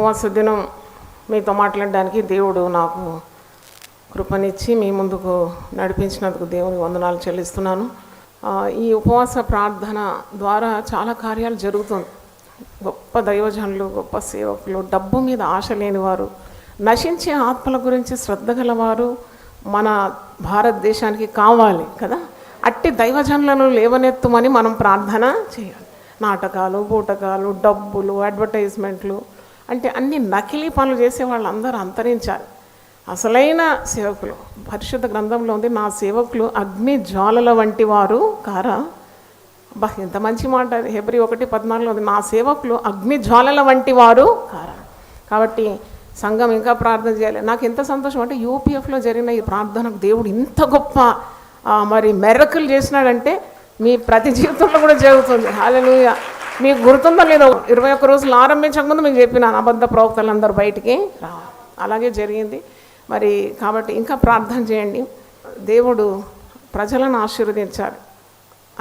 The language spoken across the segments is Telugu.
ఉపవాస దినం మీతో మాట్లాడడానికి దేవుడు నాకు కృపనిచ్చి మీ ముందుకు నడిపించినందుకు దేవుని వందనాలు చెల్లిస్తున్నాను. ఈ ఉపవాస ప్రార్థన ద్వారా చాలా కార్యాలు జరుగుతుంది. గొప్ప దైవజనులు, గొప్ప సేవకులు, డబ్బు మీద ఆశ లేనివారు, నశించే ఆత్మల గురించి శ్రద్ధ గలవారు మన భారతదేశానికి కావాలి కదా. అట్టి దైవజనులను లేవనెత్తుమని మనం ప్రార్థన చేయాలి. నాటకాలు, బూటకాలు, డబ్బులు, అడ్వర్టైజ్మెంట్లు అంటే అన్ని నకిలీ పనులు చేసే వాళ్ళందరూ అంతరించాలి. అసలైన సేవకులు పరిశుద్ధ గ్రంథంలో ఉంది, నా సేవకులు అగ్ని జ్వాలల వంటి వారు కారా. బా, ఎంత మంచి మాట. హెబ్రీ 1:14 ఉంది, నా సేవకులు అగ్ని జ్వాలల వంటి వారు కారా. కాబట్టి సంఘం ఇంకా ప్రార్థన చేయాలి. నాకు ఎంత సంతోషం అంటే యూపీఎఫ్లో జరిగిన ఈ ప్రార్థనకు దేవుడు ఇంత గొప్ప మరి మెరకులు చేసినాడంటే మీ ప్రతి జీవితంలో కూడా జరుగుతుంది. హల్లెలూయా. మీకు గుర్తుందో లేదో, 21 రోజులు ఆరంభించకముందు మీకు చెప్పినాను, అబద్ధ ప్రవక్తలందరూ బయటికి రావాలి. అలాగే జరిగింది. మరి కాబట్టి ఇంకా ప్రార్థన చేయండి. దేవుడు ప్రజలను ఆశీర్వదించాలి.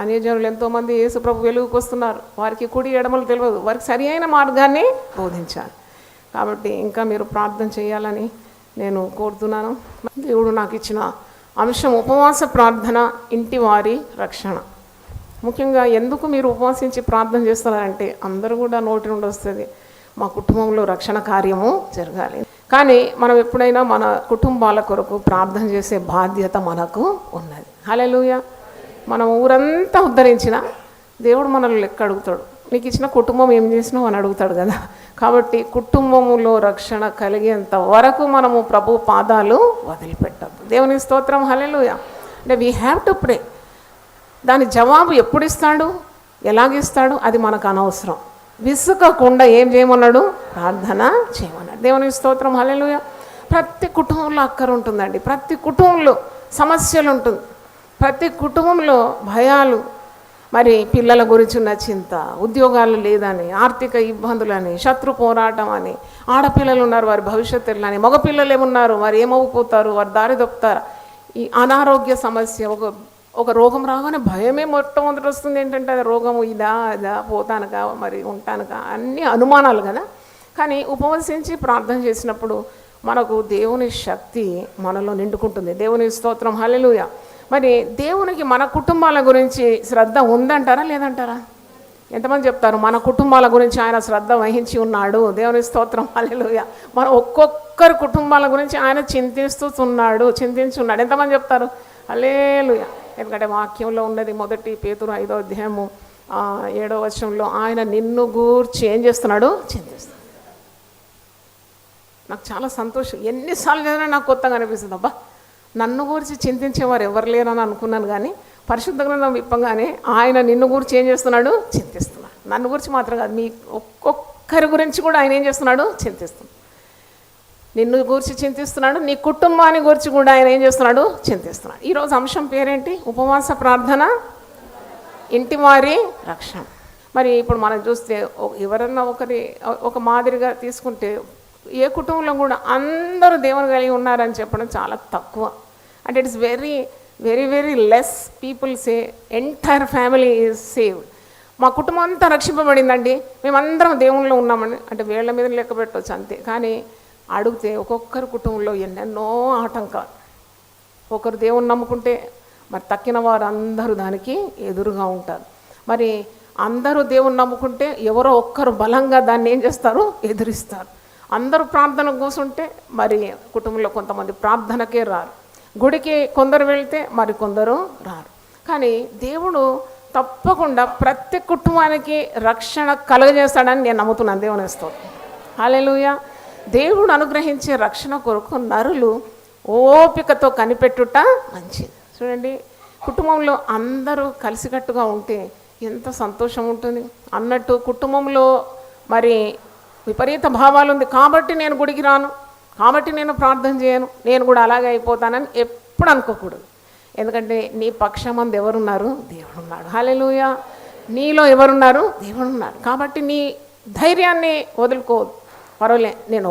అన్యజనులు ఎంతోమంది యేసు ప్రభు వెలుగుకు వస్తున్నారు. వారికి కుడి ఎడమలు తెలియదు, వారికి సరి అయిన మార్గాన్ని బోధించాలి. కాబట్టి ఇంకా మీరు ప్రార్థన చేయాలని నేను కోరుతున్నాను. దేవుడు నాకు ఇచ్చిన అంశం ఉపవాస ప్రార్థన, ఇంటి వారి రక్షణ. ముఖ్యంగా ఎందుకు మీరు ఉపవాసించి ప్రార్థన చేస్తున్నారంటే అందరూ కూడా నోటి నుండి వస్తుంది, మా కుటుంబంలో రక్షణ కార్యము జరగాలి. కానీ మనం ఎప్పుడైనా మన కుటుంబాల కొరకు ప్రార్థన చేసే బాధ్యత మనకు ఉన్నది. హల్లెలూయా. మనం ఊరంతా ఉద్ధరించిన దేవుడు మనల్ని లెక్క అడుగుతాడు. నీకు ఇచ్చిన కుటుంబం ఏం చేసినావు అని అడుగుతాడు కదా. కాబట్టి కుటుంబములో రక్షణ కలిగేంత వరకు మనము ప్రభు పాదాలు వదిలిపెట్టద్దు. దేవుని స్తోత్రం. హల్లెలూయా. అంటే వీ హ్యావ్ టు ప్రే. దాని జవాబు ఎప్పుడు ఇస్తాడు, ఎలాగిస్తాడు అది మనకు అనవసరం. విసుకకుండా ఏం చేయమన్నాడు, ప్రార్థన చేయమన్నాడు. దేవుని స్తోత్రం. హల్లెలూయా. ప్రతి కుటుంబంలో అక్కర ఉంటుందండి. ప్రతి కుటుంబంలో సమస్యలు ఉంటుంది. ప్రతి కుటుంబంలో భయాలు, మరి పిల్లల గురించి ఉన్న చింత, ఉద్యోగాలు లేదని, ఆర్థిక ఇబ్బందులని, శత్రు పోరాటం అని, ఆడపిల్లలు ఉన్నారు వారి భవిష్యత్తులు అని, మగపిల్లలు ఏమున్నారు వారు ఏమవుపోతారు, వారు దారి దొక్కుతారు. ఈ అనారోగ్య సమస్య, ఒక రోగం రాగానే భయమే మొట్టమొదటి వస్తుంది. ఏంటంటే అది రోగము ఇదా పోతానుకా మరి ఉంటానుకా అన్ని అనుమానాలు కదా. కానీ ఉపవసించి ప్రార్థన చేసినప్పుడు మనకు దేవుని శక్తి మనలో నిండుకుంటుంది. దేవుని స్తోత్రం. హల్లెలూయా. మరి దేవునికి మన కుటుంబాల గురించి శ్రద్ధ ఉందంటారా లేదంటారా? ఎంతమంది చెప్తారు మన కుటుంబాల గురించి ఆయన శ్రద్ధ వహించి ఉన్నాడు? దేవుని స్తోత్రం. హల్లెలూయా. మన ఒక్కొక్కరి కుటుంబాల గురించి ఆయన చింతిస్తున్నాడు. ఎంతమంది చెప్తారు? హల్లెలూయా. ఎందుకంటే వాక్యంలో ఉన్నది, 1 పేతురు 5వ అధ్యాయము 7వ వచనంలో ఆయన నిన్ను గూర్చి ఏం చేస్తున్నాడు, చింతిస్తున్నాడు. నాకు చాలా సంతోషం. ఎన్నిసార్లు చదివినా నాకు కొత్తగా అనిపిస్తుంది. అబ్బా, నన్ను గురించి చింతించేవారు ఎవరు లేరని అనుకున్నాను. కానీ పరిశుద్ధ గ్రంథం విప్పగానే ఆయన నిన్ను గురించి ఏం చేస్తున్నాడు, చింతిస్తున్నాడు. నన్ను గురించి మాత్రం కాదు, మీ ఒక్కొక్కరి గురించి కూడా ఆయన ఏం చేస్తున్నాడు, చింతిస్తున్నాడు. నిన్ను గురించి చింతిస్తున్నాడు, నీ కుటుంబాన్ని గురించి కూడా ఆయన ఏం చేస్తున్నాడు, చింతిస్తున్నాడు. ఈరోజు అంశం పేరేంటి? ఉపవాస ప్రార్థన, ఇంటి వారి రక్షణ. మరి ఇప్పుడు మనం చూస్తే ఎవరన్నా ఒక మాదిరిగా తీసుకుంటే ఏ కుటుంబంలో కూడా అందరూ దేవుని కలిగి ఉన్నారని చెప్పడం చాలా తక్కువ. అంటే it's very very very less people say entire family is saved. మా కుటుంబం అంతా రక్షింపబడిందండి, మేమందరం దేవునిలో ఉన్నామని అంటే వేళ్ల మీద లెక్క పెట్టవచ్చు అంతే. కానీ అడిగితే ఒక్కొక్కరి కుటుంబంలో ఎన్నెన్నో ఆటంకాలు. ఒకరు దేవుని నమ్ముకుంటే మరి తక్కిన వారు అందరూ దానికి ఎదురుగా ఉంటారు. మరి అందరూ దేవుని నమ్ముకుంటే ఎవరో ఒక్కరు బలంగా దాన్ని ఏం చేస్తారు, ఎదురిస్తారు. అందరూ ప్రార్థన కూర్చుంటే మరి కుటుంబంలో కొంతమంది ప్రార్థనకే రారు. గుడికి కొందరు వెళ్తే మరి కొందరు రారు. కానీ దేవుడు తప్పకుండా ప్రతి కుటుంబానికి రక్షణ కలుగజేస్తాడని నేను నమ్ముతున్నాను. దేవుని స్తోత్రం. హల్లెలూయా. దేవుడు అనుగ్రహించే రక్షణ కొరకు నరులు ఓపికతో కనిపెట్టుట మంచిది. చూడండి, కుటుంబంలో అందరూ కలిసికట్టుగా ఉంటే ఎంత సంతోషం ఉంటుంది. అన్నట్టు కుటుంబంలో మరి విపరీత భావాలు ఉంది కాబట్టి నేను గుడికి రాను, కాబట్టి నేను ప్రార్థన చేయను, నేను కూడా అలాగే అయిపోతానని ఎప్పుడు అనుకోకూడదు. ఎందుకంటే నీ పక్షమందు ఎవరున్నారు, దేవుడు ఉన్నాడు. హల్లెలూయా. నీలో ఎవరున్నారు, దేవుడు ఉన్నాడు. కాబట్టి నీ ధైర్యాన్ని వదులుకోవద్దు. పర్వాలే, నేను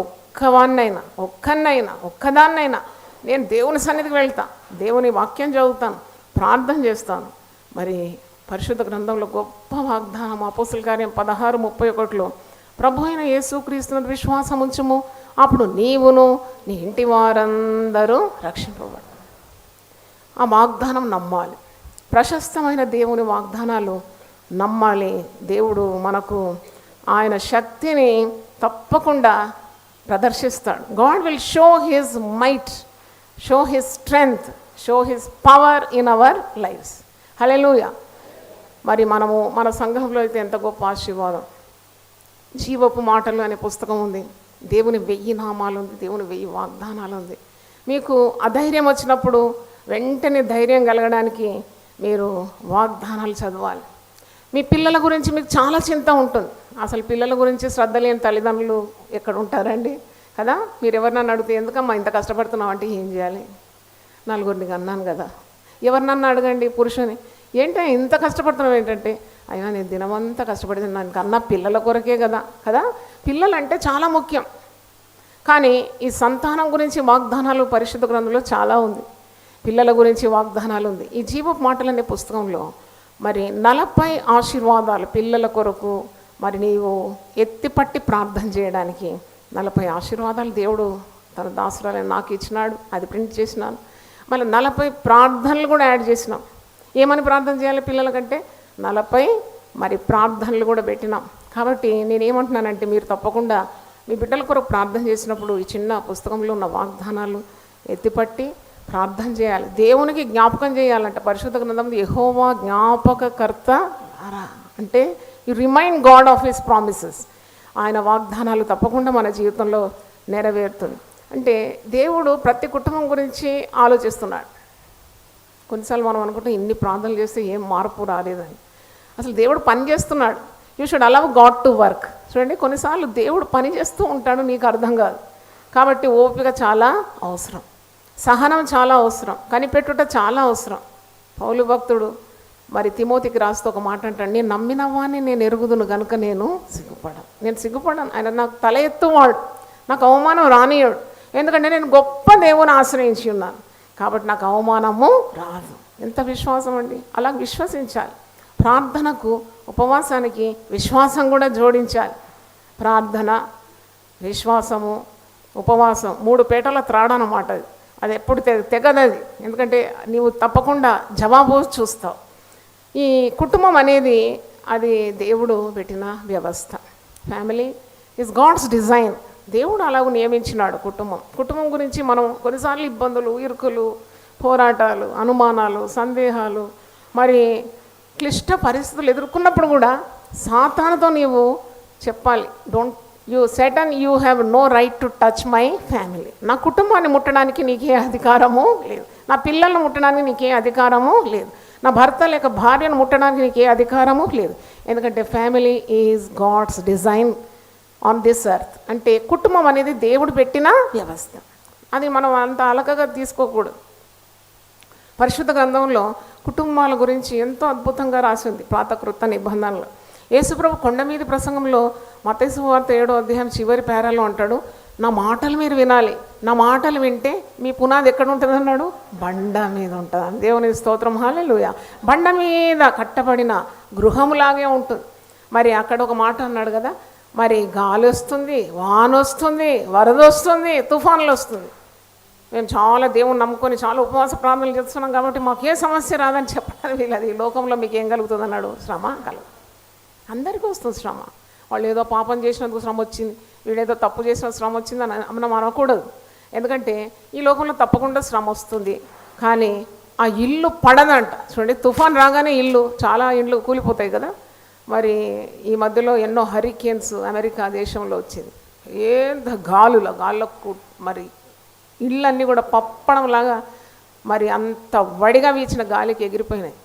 ఒక్కదాన్నైనా నేను దేవుని సన్నిధికి వెళ్తా, దేవుని వాక్యం చదువుతాను, ప్రార్థన చేస్తాను. మరి పరిశుద్ధ గ్రంథంలో గొప్ప వాగ్దానం అపోస్తలుల కార్యం 16:31 ప్రభు అయిన యేసుక్రీస్తునందు విశ్వాసం ఉంచుము, అప్పుడు నీవును నీ ఇంటి వారందరూ రక్షింపబడు. ఆ వాగ్దానం నమ్మాలి. ప్రశస్తమైన దేవుని వాగ్దానాలు నమ్మాలి. దేవుడు మనకు ఆయన శక్తిని తప్పకుండా ప్రదర్శిస్తాడు. God will show his might, show his strength, show his power in our lives. Hallelujah. మరి మనము మన సంఘంలో అయితే ఎంత గొప్ప ఆశీర్వాదం. జీవపు మాటలు అనే పుస్తకం ఉంది. దేవుని 1000 నామాలు ఉంది, దేవుని 1000 వాగ్దానాలు ఉంది. మీకు అధైర్యం వచ్చినప్పుడు వెంటనే ధైర్యం కలగడానికి మీరు వాగ్దానాలు చదవాలి. మీ పిల్లల గురించి మీకు చాలా చింత ఉంటుంది. అసలు పిల్లల గురించి శ్రద్ధ లేని తల్లిదండ్రులు ఎక్కడ ఉంటారండి కదా. మీరు ఎవరినన్నా అడిగితే ఎందుకమ్మా ఇంత కష్టపడుతున్నావు అంటే ఏం చేయాలి, నలుగురిని అన్నాను కదా. ఎవరినన్నా అడగండి పురుషుని, ఏంటో ఇంత కష్టపడుతున్నావు ఏంటంటే, అయ్యా నేను దినమంతా కష్టపడింది నాకు అన్న పిల్లల కొరకే కదా. పిల్లలు అంటే చాలా ముఖ్యం. కానీ ఈ సంతానం గురించి వాగ్దానాలు పరిశుద్ధ గ్రంథంలో చాలా ఉంది. పిల్లల గురించి వాగ్దానాలు ఉంది. ఈ జీవపు మాటలు అనే పుస్తకంలో మరి 40 ఆశీర్వాదాలు పిల్లల కొరకు మరి నీవు ఎత్తిపట్టి ప్రార్థన చేయడానికి 40 ఆశీర్వాదాలు దేవుడు తన దాసురాలని నాకు ఇచ్చినాడు. అది ప్రింట్ చేసినాను. మళ్ళీ 40 ప్రార్థనలు కూడా యాడ్ చేసినాం. ఏమని ప్రార్థన చేయాలి పిల్లలకంటే 40 మరి ప్రార్థనలు కూడా పెట్టినాం. కాబట్టి నేనేమంటున్నానంటే మీరు తప్పకుండా మీ బిడ్డల కొరకు ప్రార్థన చేసినప్పుడు ఈ చిన్న పుస్తకంలో ఉన్న వాగ్దానాలు ఎత్తిపట్టి ప్రార్థన చేయాలి. దేవునికి జ్ఞాపకం చేయాలంట. పరిశుద్ధ గ్రంథంలో యెహోవా జ్ఞాపకకర్త అంటే you remind God of his promises. ఆయన వాగ్దానాలు తప్పకుండా మన జీవితంలో నెరవేరుతుంది. అంటే దేవుడు ప్రతి కుటుంబం గురించి ఆలోచిస్తున్నాడు. కొన్నిసార్లు మనం అనుకుంటాం ఇన్ని ప్రార్థనలు చేస్తే ఏం మార్పు రాలేదని. అసలు దేవుడు పని చేస్తున్నాడు. You should allow God to work. చూడండి, కొన్నిసార్లు దేవుడు పని చేస్తూ ఉంటాడు, నీకు అర్థం కాదు. కాబట్టి ఓపిక చాలా అవసరం, సహనం చాలా అవసరం, కనిపెట్టుట చాలా అవసరం. పౌలు భక్తుడు మరి తిమోతికి రాస్తూ ఒక మాట అంటాడు, నేను నమ్మిన వాడిని నేను ఎరుగుదును కనుక నేను సిగ్గుపడను. ఆయన నాకు తల ఎత్తువాడు, నాకు అవమానం రానియాడు. ఎందుకంటే నేను గొప్ప దేవుని ఆశ్రయించి ఉన్నాను కాబట్టి నాకు అవమానము రాదు. ఎంత విశ్వాసం అండి. అలా విశ్వసించాలి. ప్రార్థనకు ఉపవాసానికి విశ్వాసం కూడా జోడించాలి. ప్రార్థన, విశ్వాసము, ఉపవాసం 3 పేటల త్రాడనమాట. అది ఎప్పుడు తెగదది. ఎందుకంటే నీవు తప్పకుండా జవాబు చూస్తావు. ఈ కుటుంబం అనేది అది దేవుడు పెట్టిన వ్యవస్థ. Family is God's design. దేవుడు అలాగ నియమించినాడు కుటుంబం గురించి మనం కొన్నిసార్లు ఇబ్బందులు, ఇరుకులు, పోరాటాలు, అనుమానాలు, సందేహాలు, మరి క్లిష్ట పరిస్థితులు ఎదుర్కొన్నప్పుడు కూడా సాతానుతో నీవు చెప్పాలి, don't you Satan you have no right to touch my family. నా కుటుంబాన్ని ముట్టడానికి నీకే అధికారము లేదు. నా పిల్లలను ముట్టడానికి నీకే అధికారము లేదు. నా భర్త లేక భార్యను ముట్టడానికి నీకే అధికారము లేదు. ఎందుకంటే family is God's design on this earth. అంటే కుటుంబం అనేది దేవుడు పెట్టిన వ్యవస్థ. అది మనం అంత అలకగా తీసుకోకూడదు. పరిశుద్ధ గ్రంథంలో కుటుంబాల గురించి ఎంతో అద్భుతంగా రాసింది పాత కృత నిబంధనలో. యేసుప్రభు కొండ మీద ప్రసంగంలో మత్తయి సువార్త 7వ అధ్యాయం చివరి పేరాలో అంటాడు, నా మాటలు మీరు వినాలి, నా మాటలు వింటే మీ పునాది ఎక్కడ ఉంటుంది అన్నాడు, బండ మీద ఉంటుంది. దేవుని స్తోత్రం, హల్లెలూయా. బండ మీద కట్టబడిన గృహములాగే ఉంటుంది. మరి అక్కడ ఒక మాట అన్నాడు కదా, మరి గాలి వస్తుంది, వాన వస్తుంది, వరద వస్తుంది, తుఫాన్లు వస్తుంది. మేము చాలా దేవుని నమ్ముకొని చాలా ఉపవాస ప్రార్థనలు చేస్తున్నాం కాబట్టి మాకు ఏ సమస్య రాదని చెప్పడానికి వీళ్ళది. ఈ లోకంలో మీకు ఏం కలుగుతుంది అన్నాడు, శ్రమ కలుగు. అందరికీ వస్తుంది శ్రమ. వాళ్ళు ఏదో పాపం చేసినందుకు శ్రమ వచ్చింది, వీడేదో తప్పు చేసిన శ్రమ వచ్చింది అని మనం అనకూడదు. ఎందుకంటే ఈ లోకంలో తప్పకుండా శ్రమ వస్తుంది, కానీ ఆ ఇల్లు పడదంట. చూడండి, తుఫాన్ రాగానే చాలా ఇళ్ళు కూలిపోతాయి కదా. మరి ఈ మధ్యలో ఎన్నో హరికేన్స్ అమెరికా దేశంలో వచ్చింది. గాళ్ళకు మరి ఇళ్ళన్నీ కూడా పప్పడంలాగా మరి అంత వడిగా వీచిన గాలికి ఎగిరిపోయినాయి.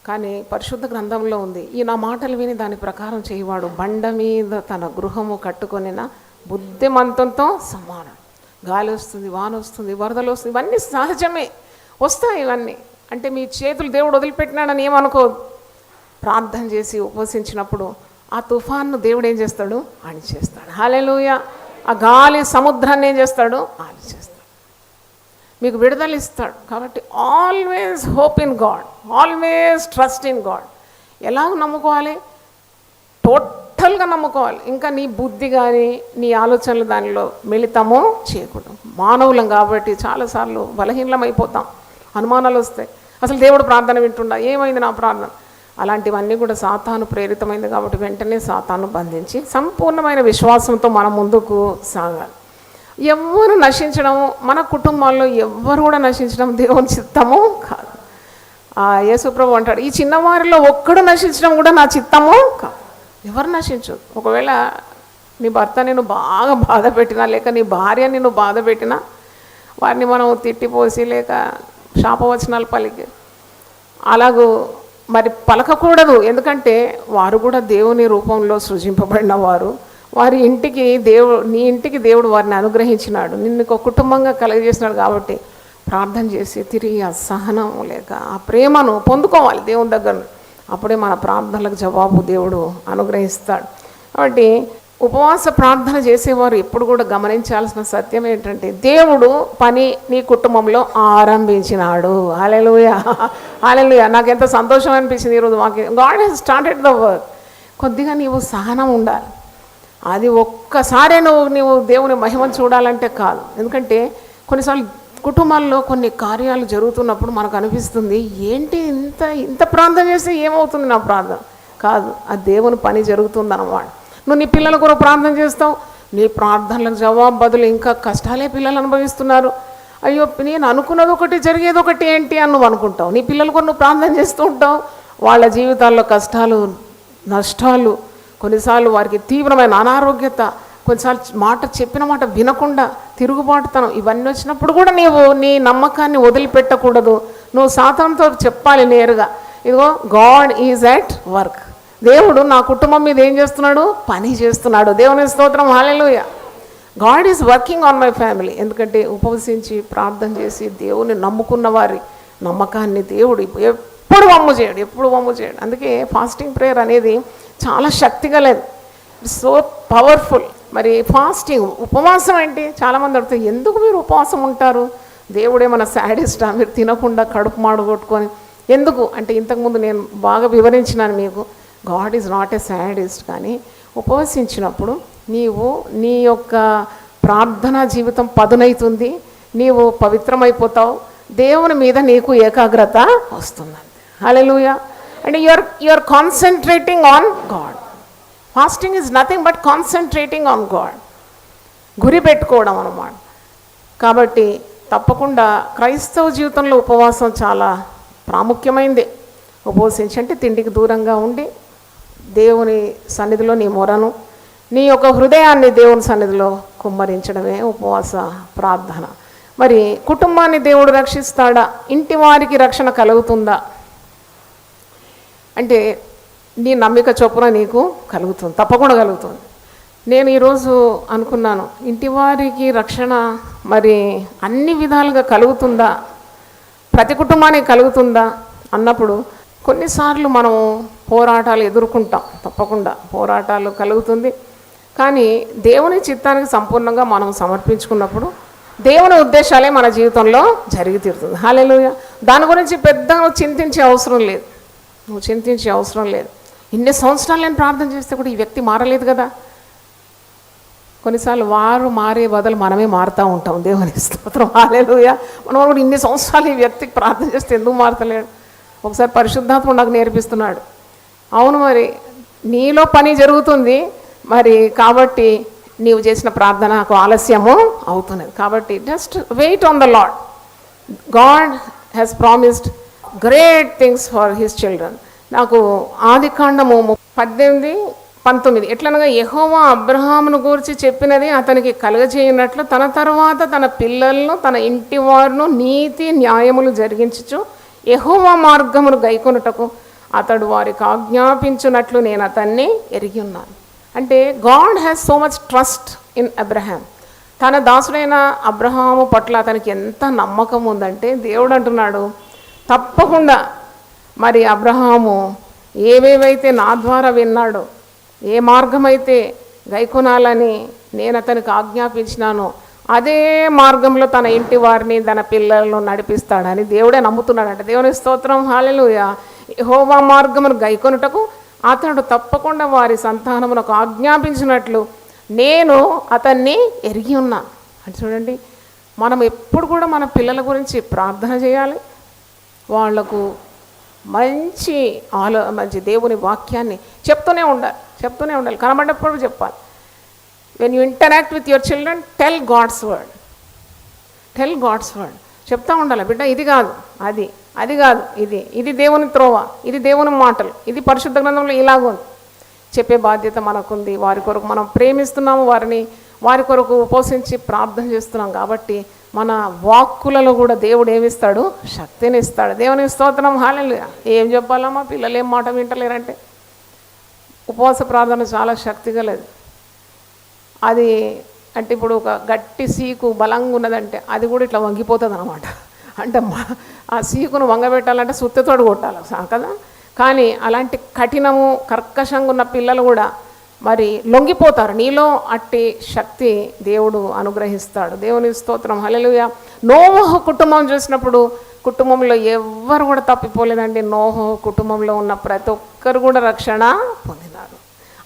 కానీ పరిశుద్ధ గ్రంథంలో ఉంది, ఈ నా మాటలు విని దాని ప్రకారం చేయవాడు బండ మీద తన గృహము కట్టుకొనిన బుద్ధిమంతంతో సమానం. గాలి వస్తుంది, వాన వస్తుంది, వరదలు వస్తుంది, ఇవన్నీ సహజమే వస్తాయి. ఇవన్నీ అంటే మీ చేతులు దేవుడు వదిలిపెట్టినాడని ఏమనుకోదు. ప్రార్థన చేసి ఉపవసించినప్పుడు ఆ తుఫాన్ను దేవుడు ఏం చేస్తాడు, అణిచేస్తాడు. హల్లెలూయా. ఆ గాలి సముద్రాన్ని ఏం చేస్తాడు, అణిచేస్తాడు. మీకు విడుదల ఇస్తాడు. కాబట్టి always hope in God, always trust in God. ఎలాగ నమ్ముకోవాలి? టోటల్ టోటల్గా నమ్ముకోవాలి. ఇంకా నీ బుద్ధి కానీ నీ ఆలోచనలు దానిలో మిళితము చేయకూడదు. మానవులం కాబట్టి చాలాసార్లు బలహీనం అయిపోతాం, అనుమానాలు వస్తాయి. అసలు దేవుడు ప్రార్థన వింటుండా, ఏమైంది నా ప్రార్థన, అలాంటివన్నీ కూడా సాతాను ప్రేరితమైంది కాబట్టి వెంటనే సాతాను బంధించి సంపూర్ణమైన విశ్వాసంతో మనం ముందుకు సాగాలి. ఎవ్వరు నశించడం, మన కుటుంబాల్లో ఎవ్వరు కూడా నశించడం దేవుని చిత్తము కాదు. యేసుప్రభు అంటాడు, ఈ చిన్నవారిలో ఒక్కడు నశించడం కూడా నా చిత్తము కాదు. ఎవరు నశించదు. ఒకవేళ నీ భర్త నిన్ను బాగా బాధ పెట్టినా, లేక నీ భార్య నిన్ను బాధ పెట్టినా, వారిని మనం తిట్టిపోసి లేక శాపవచనాలు పలికి అలాగూ మరి పలకకూడదు. ఎందుకంటే వారు కూడా దేవుని రూపంలో సృజింపబడిన వారు. వారి ఇంటికి నీ ఇంటికి దేవుడు వారిని అనుగ్రహించినాడు, నిన్ను ఒక కుటుంబంగా కలుగజేసినాడు. కాబట్టి ప్రార్థన చేసి తిరిగి ఆ సహనం లేక ఆ ప్రేమను పొందుకోవాలి దేవుని దగ్గర. అప్పుడే మన ప్రార్థనలకు జవాబు దేవుడు అనుగ్రహిస్తాడు. కాబట్టి ఉపవాస ప్రార్థన చేసేవారు ఎప్పుడు కూడా గమనించాల్సిన సత్యం ఏంటంటే, దేవుడు పని నీ కుటుంబంలో ఆరంభించినాడు. హల్లెలూయా, హల్లెలూయా. నాకు ఎంత సంతోషం అనిపించింది ఈరోజు. మాకు God has started the work. కొద్దిగా నీవు సహనం ఉండాలి. అది ఒక్కసారే నువ్వు దేవుని మహిమను చూడాలంటే కాదు. ఎందుకంటే కొన్నిసార్లు కుటుంబాల్లో కొన్ని కార్యాలు జరుగుతున్నప్పుడు మనకు అనిపిస్తుంది, ఏంటి ఇంత ప్రార్థన చేస్తే ఏమవుతుంది నా ప్రార్థన కాదు, ఆ దేవుని పని జరుగుతుంది అన్నమాట. నువ్వు నీ పిల్లల కొరకు ప్రార్థన చేస్తావు, నీ ప్రార్థనలకు జవాబు బదులు ఇంకా కష్టాలే పిల్లలు అనుభవిస్తున్నారు. అయ్యో నేను అనుకున్నది ఒకటి జరిగేది ఒకటి ఏంటి అని నువ్వు అనుకుంటావు. నీ పిల్లల కొరకు నువ్వు ప్రార్థన చేస్తూ ఉంటావు, వాళ్ళ జీవితాల్లో కష్టాలు, నష్టాలు, కొన్నిసార్లు వారికి తీవ్రమైన అనారోగ్యత, కొన్నిసార్లు మాట చెప్పిన మాట వినకుండా తిరుగుబాటుతనం, ఇవన్నీ వచ్చినప్పుడు కూడా నీవు నీ నమ్మకాన్ని వదిలిపెట్టకూడదు. నువ్వు సాతానుతో చెప్పాలి నేరుగా, ఇదిగో గాడ్ ఈజ్ అట్ వర్క్. దేవుడు నా కుటుంబం మీద ఏం చేస్తున్నాడు, పని చేస్తున్నాడు. దేవుని స్తోత్రం, hallelujah. God is working on my family. ఎందుకంటే ఉపవసించి ప్రార్థన చేసి దేవుని నమ్ముకున్న వారి నమ్మకాన్ని దేవుడు ఎప్పుడు వమ్ము చేయడు. అందుకే ఫాస్టింగ్ ప్రేయర్ అనేది చాలా శక్తి గలది, ఇట్స్ సో పవర్ఫుల్. మరి ఫాస్టింగ్, ఉపవాసం ఏంటి? చాలామంది అడుగుతారు, ఎందుకు మీరు ఉపవాసం ఉంటారు, దేవుడేమన్నా శాడిస్టా, మీరు తినకుండా కడుపు మాడగొట్టుకొని ఎందుకు అంటే, ఇంతకుముందు నేను బాగా వివరించినాను మీకు. God is not a sadist. కానీ ఉపవసించినప్పుడు నీవు నీ యొక్క ప్రార్థనా జీవితం పదునైతుంది, నీవు పవిత్రమైపోతావు, దేవుని మీద నీకు ఏకాగ్రత వస్తుంది. హల్లెలూయా. అంటే you are concentrating on God. Fasting is nothing but concentrating on God, గురి పెట్టుకోవడం అన్నమాట. కాబట్టి తప్పకుండా క్రైస్తవ జీవితంలో ఉపవాసం చాలా ప్రాముఖ్యమైనది. ఉపవసించి అంటే తిండికి దూరంగా ఉండి దేవుని సన్నిధిలో నీ మొరను, నీ యొక్క హృదయాన్ని దేవుని సన్నిధిలో కుమ్మరించడమే ఉపవాస ప్రార్థన. మరి కుటుంబాన్ని దేవుడు రక్షిస్తాడా, ఇంటి వారికి రక్షణ కలుగుతుందా అంటే, నీ నమ్మిక చొప్పున నీకు కలుగుతుంది, తప్పకుండా కలుగుతుంది. నేను ఈరోజు అనుకున్నాను, ఇంటి వారికి రక్షణ మరి అన్ని విధాలుగా కలుగుతుందా, ప్రతి కుటుంబానికి కలుగుతుందా అన్నప్పుడు కొన్నిసార్లు మనం పోరాటాలు ఎదుర్కొంటాం, తప్పకుండా పోరాటాలు కలుగుతుంది. కానీ దేవుని చిత్తానికి సంపూర్ణంగా మనం సమర్పించుకున్నప్పుడు దేవుని ఉద్దేశాలే మన జీవితంలో జరిగి తీరుతుంది. హల్లెలూయా. దాని గురించి పెద్దగా చింతించే అవసరం లేదు, నువ్వు చింతించే అవసరం లేదు. ఇన్ని సంవత్సరాలు నేను ప్రార్థన చేస్తే కూడా ఈ వ్యక్తి మారలేదు కదా. కొన్నిసార్లు వారు మారే బదులు మనమే మారుతూ ఉంటాం. దేవుని స్తోత్రం, హల్లెలూయా. మనం కూడా ఇన్ని సంవత్సరాలు ఈ వ్యక్తికి ప్రార్థన చేస్తే ఎందుకు మారతలేడు. ఒకసారి పరిశుద్ధాత్మ నాకు నేర్పిస్తున్నాడు, అవును మరి నీలో పని జరుగుతుంది మరి, కాబట్టి నీవు చేసిన ప్రార్థనకు ఆలస్యము అవుతున్నది. కాబట్టి just wait on the Lord. God has promised great things for his children. నాకు ఆదికాండము 18:19 ఎట్లనగా, యెహోవా అబ్రహామును గూర్చి చెప్పినది అతనికి కలుగజేయనట్లు తన తర్వాత తన పిల్లలను తన ఇంటి వారును నీతి న్యాయములు జరిగించుచు యెహోవా మార్గమును గైకొనుటకు అతడు వారికి ఆజ్ఞాపించున్నట్లు నేను అతన్ని ఎరిగి ఉన్నాను. అంటే God has so much trust in Abraham. తన దాసుడైన అబ్రహాము పట్ల అతనికి ఎంత నమ్మకం ఉందంటే, దేవుడు అంటున్నాడు, తప్పకుండా మరి అబ్రహాము ఏవేవైతే నా ద్వారా విన్నాడో, ఏ మార్గమైతే గైకొనాలని నేను అతనికి ఆజ్ఞాపించినానో అదే మార్గంలో తన ఇంటి వారిని తన పిల్లలను నడిపిస్తాడని దేవుడే నమ్ముతున్నాడంట. దేవుని స్తోత్రం, హల్లెలూయా. యెహోవా మార్గమును గైకొనుటకు అతడు తప్పకుండా వారి సంతానమునకు ఆజ్ఞాపించినట్లు నేను అతన్ని ఎరిగి ఉన్నాను. అంటే చూడండి, మనం ఎప్పుడు కూడా మన పిల్లల గురించి ప్రార్థన చేయాలి. వాళ్లకు మంచి దేవుని వాక్యాన్ని చెప్తూనే ఉండాలి. కనబడ్డప్పుడు చెప్పాలి. When you interact with your children, tell God's word. చెప్తూ ఉండాలి, బిడ్డ ఇది కాదు అది కాదు, ఇది దేవుని త్రోవ, ఇది దేవుని మాటలు, ఇది పరిశుద్ధ గ్రంథంలో ఇలాగుంది చెప్పే బాధ్యత మనకుంది. వారి కొరకు మనం ప్రేమిస్తున్నాము, వారి కొరకు ఉపవసించి ప్రార్థన చేస్తున్నాం కాబట్టి మన వాక్కులలో కూడా దేవుడు ఏమిస్తాడు? శక్తిని ఇస్తాడు. దేవుని స్తోత్రం, హల్లెలూయా. ఏం చెప్పాలమ్మా, పిల్లలు ఏం మాట వింటలేరంటే? ఉపవాస ప్రార్థన చాలా శక్తి గలది. అది అంటే ఇప్పుడు ఒక గట్టి సీకు బలంగా ఉన్నదంటే అది కూడా ఇట్లా వంగిపోతుంది అనమాట. అంటే ఆ సీకును వంగబెట్టాలంటే సుత్తతోడు కొట్టాలి కదా. కానీ అలాంటి కఠినము కర్కశంగా ఉన్న పిల్లలు కూడా మరి లొంగిపోతారు. నీలో అట్టి శక్తి దేవుడు అనుగ్రహిస్తాడు. దేవుని స్తోత్రం, హల్లెలూయా. నోవహు కుటుంబం చూసినప్పుడు కుటుంబంలో ఎవ్వరు కూడా తప్పిపోలేదండి. నోవహు కుటుంబంలో ఉన్న ప్రతి ఒక్కరు కూడా రక్షణ పొందినారు.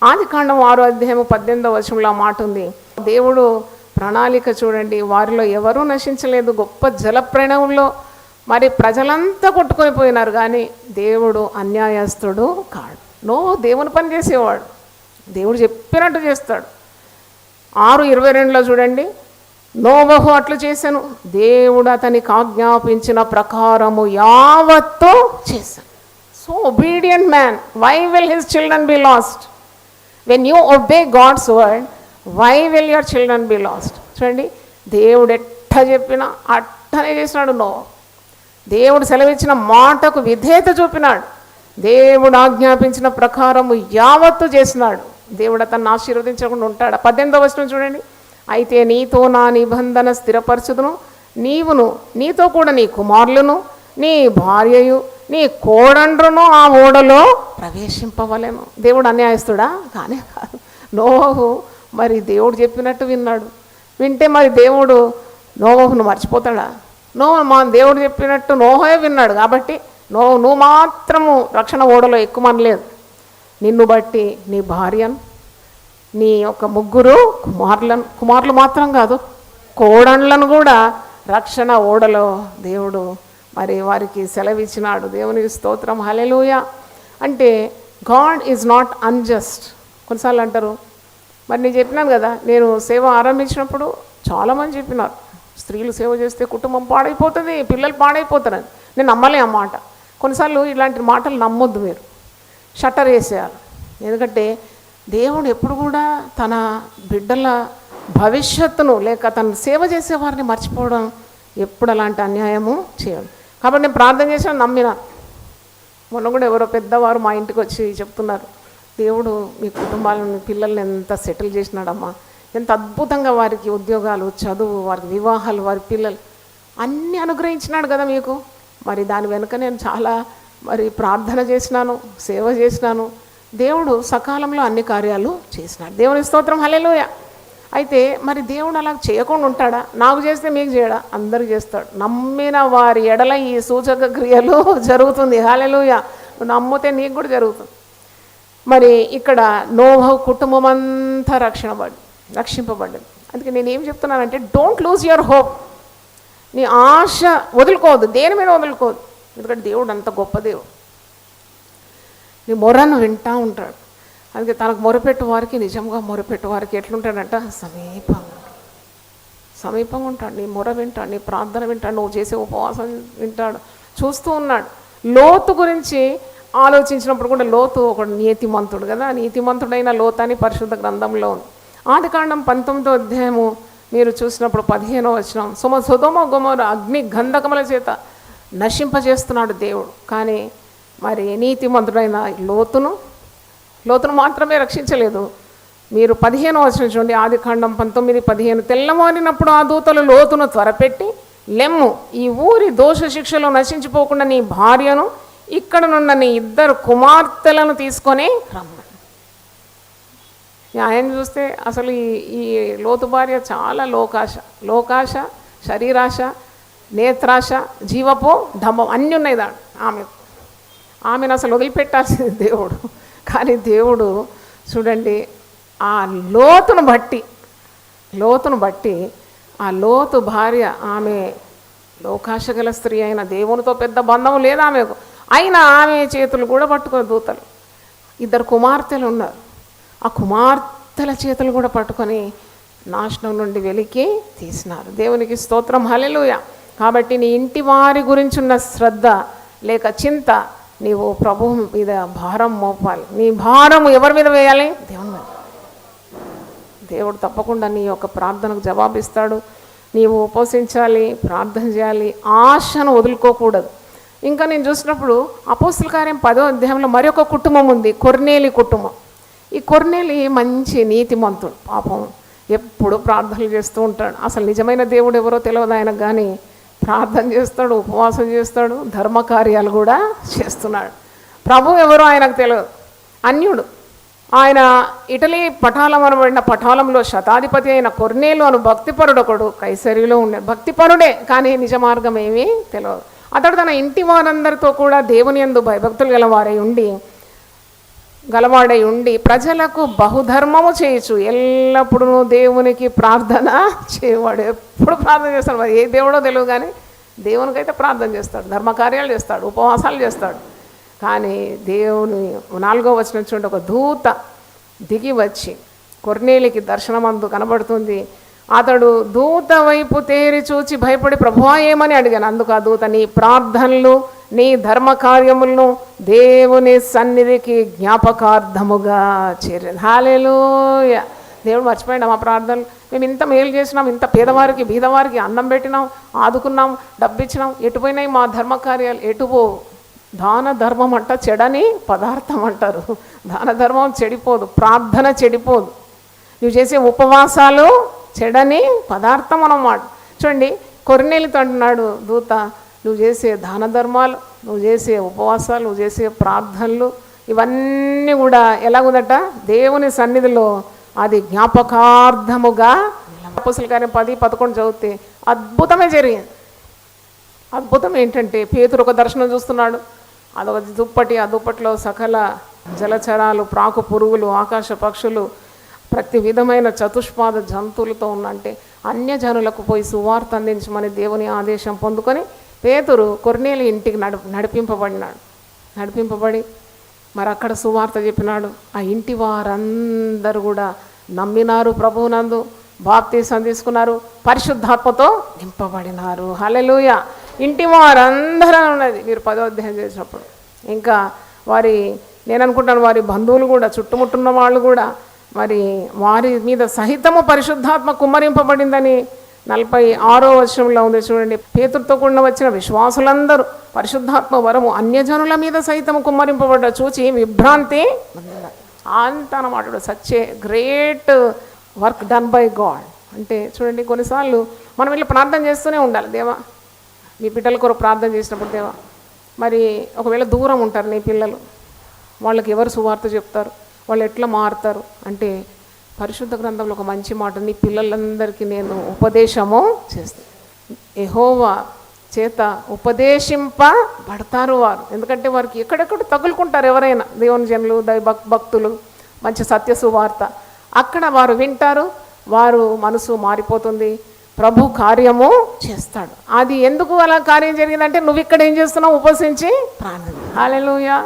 ఆదికాండం 6:18 మాట ఉంది. దేవుడు ప్రణాళిక చూడండి, వారిలో ఎవరూ నశించలేదు. గొప్ప జలప్రణయంలో మరి ప్రజలంతా కొట్టుకొని పోయినారు, కానీ దేవుడు అన్యాయస్తుడు కాడు. దేవుని పని చేసేవాడు, దేవుడు చెప్పినట్టు చేస్తాడు. 6:22 చూడండి, నోవహు అట్లు చేశాను, దేవుడు అతనికి ఆజ్ఞాపించిన ప్రకారము యావత్తు చేశాను. So obedient man, why will his children be lost? When you obey God's word, why will your children be lost? చూడండి, దేవుడు ఎట్ట చెప్పినా అట్టనే చేసినాడు నోవహు. దేవుడు సెలవిచ్చిన మాటకు విధేయత చూపినాడు. దేవుడు ఆజ్ఞాపించిన ప్రకారము యావత్తు చేసినాడు. దేవుడు అతన్ని ఆశీర్వదించకుండా ఉంటాడు. 18 చూడండి, అయితే నీతో నా నిబంధన స్థిరపరచుదును, నీవును నీతో కూడా నీ కుమారులను నీ భార్యయు నీ కోడండ్రును ఆ ఓడలో ప్రవేశింపవలేను. దేవుడు అన్యాయస్తుడా? కానే కాదు. నోవహు మరి దేవుడు చెప్పినట్టు విన్నాడు. వింటే మరి దేవుడు నోవహును మర్చిపోతాడా? దేవుడు చెప్పినట్టు నోవహే విన్నాడు కాబట్టి నువ్వు మాత్రము రక్షణ ఓడలో ఎక్కుమనలేదు. నిన్ను బట్టి నీ భార్యను, నీ యొక్క 3 కుమారులు మాత్రం కాదు, కోడళ్ళను కూడా రక్షణ ఓడలో దేవుడు మరి వారికి సెలవిచ్చినాడు. దేవునికి స్తోత్రం, హల్లెలూయా. అంటే గాడ్ ఈజ్ నాట్ అన్జస్ట్. కొన్నిసార్లు అంటారు, మరి నేను చెప్పినాను కదా, నేను సేవ ఆరంభించినప్పుడు చాలామంది చెప్పినారు, స్త్రీలు సేవ చేస్తే కుటుంబం పాడైపోతుంది, పిల్లలు పాడైపోతారని. నేను నమ్మలే ఆ మాట. కొన్నిసార్లు ఇలాంటి మాటలు నమ్మొద్దు, మీరు షట్టర్ వేసేయాలి. ఎందుకంటే దేవుడు ఎప్పుడు కూడా తన బిడ్డల భవిష్యత్తును లేక తను సేవ చేసే వారిని మర్చిపోవడం, ఎప్పుడు అలాంటి అన్యాయము చేయడం. కాబట్టి నేను ప్రార్థన చేసిన నమ్మినా. మొన్న కూడా ఎవరో పెద్దవారు మా ఇంటికి వచ్చి చెప్తున్నారు, దేవుడు మీ కుటుంబాలను మీ పిల్లల్ని ఎంత సెటిల్ చేసినాడమ్మా, ఎంత అద్భుతంగా వారికి ఉద్యోగాలు, చదువు, వారికి వివాహాలు, వారి పిల్లలు అన్నీ అనుగ్రహించినాడు కదా మీకు. మరి దాని వెనుక నేను చాలా మరి ప్రార్థన చేసినాను, సేవ చేసినాను. దేవుడు సకాలంలో అన్ని కార్యాలు చేసినాడు. దేవుని స్తోత్రం, హల్లెలూయా. అయితే మరి దేవుడు అలా చేయకుండా ఉంటాడా? నాకు చేస్తే మీకు చేయడా? అందరికి చేస్తాడు. నమ్మిన వారి ఎడల ఈ సూచక క్రియలు జరుగుతుంది. హల్లెలూయా. నువ్వు నమ్మితే నీకు కూడా జరుగుతుంది. మరి ఇక్కడ నోవహు కుటుంబం అంతా రక్షింపబడ్డది. అందుకే నేను ఏం చెప్తున్నానంటే, డోంట్ లూజ్ యువర్ హోప్. నీ ఆశ వదులుకోవద్దు, దేని మీద వదులుకోవద్దు. ఎందుకంటే దేవుడు అంత గొప్ప దేవుడు. నీ మొరను వింటూ ఉంటాడు. అందుకే తనకు మొరపెట్టు వారికి, నిజంగా మొరపెట్టు వారికి ఎట్లుంటాడంట? సమీపంగా ఉంటాడు. నీ మొర వింటాడు, నీ ప్రార్థన వింటాడు, నువ్వు చేసే ఉపవాసం వింటాడు, చూస్తూ ఉన్నాడు. లోతు గురించి ఆలోచించినప్పుడు కూడా, లోతు ఒక నీతిమంతుడు కదా, నీతిమంతుడైన లోతు అని పరిశుద్ధ గ్రంథంలో ఉంది. ఆదికాండం 19 మీరు చూసినప్పుడు 15 సొదొమ గొమొర అగ్ని గంధకముల చేత నశింపజేస్తున్నాడు దేవుడు. కానీ మరి నీతిమంతుడైన లోతును మాత్రమే రక్షించలేదు. మీరు 15 చూడండి, ఆదికాండం 19:15. తెల్లవారినప్పుడు ఆ దూతలు లోతును త్వరపెట్టి, లెమ్ము, ఈ ఊరి దోష శిక్షలో నశించిపోకుండా నీ భార్యను, ఇక్కడనున్న నీ 2 కుమార్తెలను తీసుకొని రమ్మ. ఆయన చూస్తే అసలు ఈ లోతు భార్య చాలా లోకాశ, శరీరాశ, నేత్రాశ, జీవపు డంబం అన్నీ ఉన్నాయి దాంట్లో. ఆమెను అసలు వదిలిపెట్టాల్సింది దేవుడు. కానీ దేవుడు చూడండి ఆ లోతును బట్టి ఆ లోతు భార్య, ఆమె లోకాశ గల స్త్రీ అయిన, దేవునితో పెద్ద బంధం లేదు ఆమెకు, అయినా ఆమె చేతులు కూడా పట్టుకొని దూతలు, 2 కుమార్తెలు ఉన్నారు, ఆ కుమార్తెల చేతులు కూడా పట్టుకొని నాశనం నుండి వెలికి తీసినారు. దేవునికి స్తోత్రం, హల్లెలూయా. కాబట్టి నీ ఇంటి వారి గురించి ఉన్న శ్రద్ధ లేక చింత నీవు ప్రభువు మీద భారం మోపాలి. నీ భారం ఎవరి మీద వేయాలి? దేవుని మీద. దేవుడు తప్పకుండా నీ యొక్క ప్రార్థనకు జవాబిస్తాడు. నీవు ఉపవసించాలి, ప్రార్థన చేయాలి, ఆశను వదులుకోకూడదు. ఇంకా నేను చూసినప్పుడు అపోస్తుల కార్యం 10వ అధ్యాయంలో మరొక కుటుంబం ఉంది, కొర్నేలి కుటుంబం. ఈ కొర్నేలి మంచి నీతిమంతుడు, పాపం ఎప్పుడు ప్రార్థనలు చేస్తూ ఉంటాడు. అసలు నిజమైన దేవుడు ఎవరో తెలియదు ఆయనకు, కానీ ప్రార్థన చేస్తాడు, ఉపవాసం చేస్తాడు, ధర్మకార్యాలు కూడా చేస్తున్నాడు. ప్రభు ఎవరో ఆయనకు తెలియదు, అన్యుడు. ఆయన ఇటలీ పటాలం అనబడిన పటాలంలో శతాధిపతి అయిన కొర్నేలు అను భక్తిపరుడు ఒకడు కైసరిలో ఉండే భక్తిపరుడే, కానీ నిజ మార్గం ఏమీ తెలియదు. అతడు తన ఇంటి వారందరితో కూడా దేవుని యందు భయభక్తులు గలవాడై ఉండి ప్రజలకు బహుధర్మము చేయొచ్చు, ఎల్లప్పుడూ దేవునికి ప్రార్థన చేయవాడు. ఎప్పుడు ప్రార్థన చేస్తాడు, మరి ఏ దేవుడో తెలియదు, కానీ దేవునికైతే ప్రార్థన చేస్తాడు, ధర్మకార్యాలు చేస్తాడు, ఉపవాసాలు చేస్తాడు. కానీ దేవుని 4వ వచనం చూడండి, ఒక దూత దిగి వచ్చి కొర్నేలికి దర్శనమందు కనబడుతుంది. అతడు దూత వైపు తేరి చూచి భయపడి, ప్రభువా ఏమని అడిగాను. అందుకు ఆ దూత, నీ ప్రార్థనలు నీ ధర్మకార్యములను దేవుని సన్నిధికి జ్ఞాపకార్థముగా చేరింది. హల్లెలూయా. దేవుడు మర్చిపోయాడు మా ప్రార్థనలు. మేము ఇంత మేలు చేసినాం, ఇంత పేదవారికి బీదవారికి అన్నం పెట్టినాం, ఆదుకున్నాం, డబ్బిచ్చినాం, ఎటుపోయినాయి మా ధర్మకార్యాలు? ఎటుపో. దాన ధర్మం అంట చెడని పదార్థం అంటారు. దాన ధర్మం చెడిపోదు, ప్రార్థన చెడిపోదు, నువ్వు చేసే ఉపవాసాలు చెడని పదార్థం అన్నమాట. చూడండి, కొర్నేలితో అంటున్నాడు దూత, నువ్వు చేసే దాన ధర్మాలు, నువ్వు చేసే ఉపవాసాలు, నువ్వు చేసే ప్రార్థనలు ఇవన్నీ కూడా ఎలాగుందట? దేవుని సన్నిధిలో అది జ్ఞాపకార్థముగా. అపోస్తలుల కార్యం 10:11 చదివితే అద్భుతమే జరిగింది. అద్భుతం ఏంటంటే, పేతురు ఒక దర్శనం చూస్తున్నాడు. అదొక దుప్పటి, ఆ దుప్పట్లో సకల జలచరాలు, ప్రాకు పురుగులు, ఆకాశ పక్షులు, ప్రతి విధమైన చతుష్పాద జంతువులతో ఉన్నంటే అన్యజనులకు పోయి సువార్త అందించమని దేవుని ఆదేశం పొందుకొని పేతురు కొర్నేలి ఇంటికి నడిపింపబడి మరి అక్కడ సువార్త చెప్పినాడు. ఆ ఇంటి వారందరూ కూడా నమ్మినారు, ప్రభువునందు బాప్తీసం తీసుకున్నారు, పరిశుద్ధాత్మతో నింపబడినారు. హల్లెలూయా. ఇంటి వారందరూ ఉన్నది మీరు 10వ అధ్యాయం చేసినప్పుడు. ఇంకా నేను అనుకుంటాను వారి బంధువులు కూడా, చుట్టుముట్టున్న వాళ్ళు కూడా మరి వారి మీద సహితము పరిశుద్ధాత్మ కుమ్మరింపబడిందని 46వ వచనంలో ఉంది చూడండి. పేతురుతో కూడా వచ్చిన విశ్వాసులందరూ పరిశుద్ధాత్మ వరము అన్యజనుల మీద సైతము కుమ్మరింపబడ్డ చూచి విభ్రాంతి అంత అన్నమాట. Such a great work done by God. అంటే చూడండి, కొన్నిసార్లు మనం ఇట్లా ప్రార్థన చేస్తూనే ఉండాలి. దేవా, నీ బిడ్డల కొరకు ప్రార్థన చేసినప్పుడు, దేవా మరి ఒకవేళ దూరం ఉంటారు నీ పిల్లలు, వాళ్ళకి ఎవరు సువార్త చెప్తారు, వాళ్ళు ఎట్లా మారుతారు అంటే, పరిశుద్ధ గ్రంథంలో ఒక మంచి మాట, నీ పిల్లలందరికీ నేను ఉపదేశము చేస్తాను. యెహోవా చేత ఉపదేశింపబడతారు వారు. ఎందుకంటే వారికి ఎక్కడెక్కడ తగులుకుంటారు ఎవరైనా దేవుని జనులు, భక్తులు, మంచి సత్య సువార్త, అక్కడ వారు వింటారు, వారు మనసు మారిపోతుంది, ప్రభు కార్యము చేస్తాడు. అది ఎందుకు అలా కార్యం జరిగిందంటే, నువ్వు ఇక్కడ ఏం చేస్తున్నావు? ఉపవసించి ప్రార్థన. హల్లెలూయా.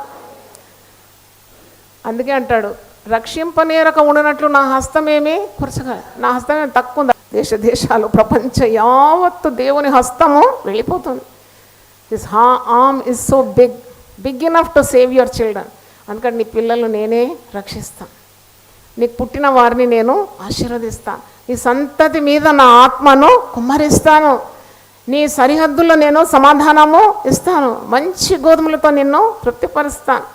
అందుకే అంటాడు, రక్షింపనేరక ఉండనట్లు నా హస్తమేమి కురచగా, నా హస్తమేమి తక్కువ ఉందా? దేశాలు ప్రపంచ యావత్తు దేవుని హస్తము వెళ్ళిపోతుంది. This arm is so big enough to save your children. అందుకని నీ పిల్లలు నేనే రక్షిస్తాను, నీకు పుట్టిన వారిని నేను ఆశీర్వదిస్తాను, నీ సంతతి మీద నా ఆత్మను కుమ్మరిస్తాను, నీ సరిహద్దుల్లో నేను సమాధానము ఇస్తాను, మంచి గోధుమలతో నిన్ను తృప్తిపరుస్తాను,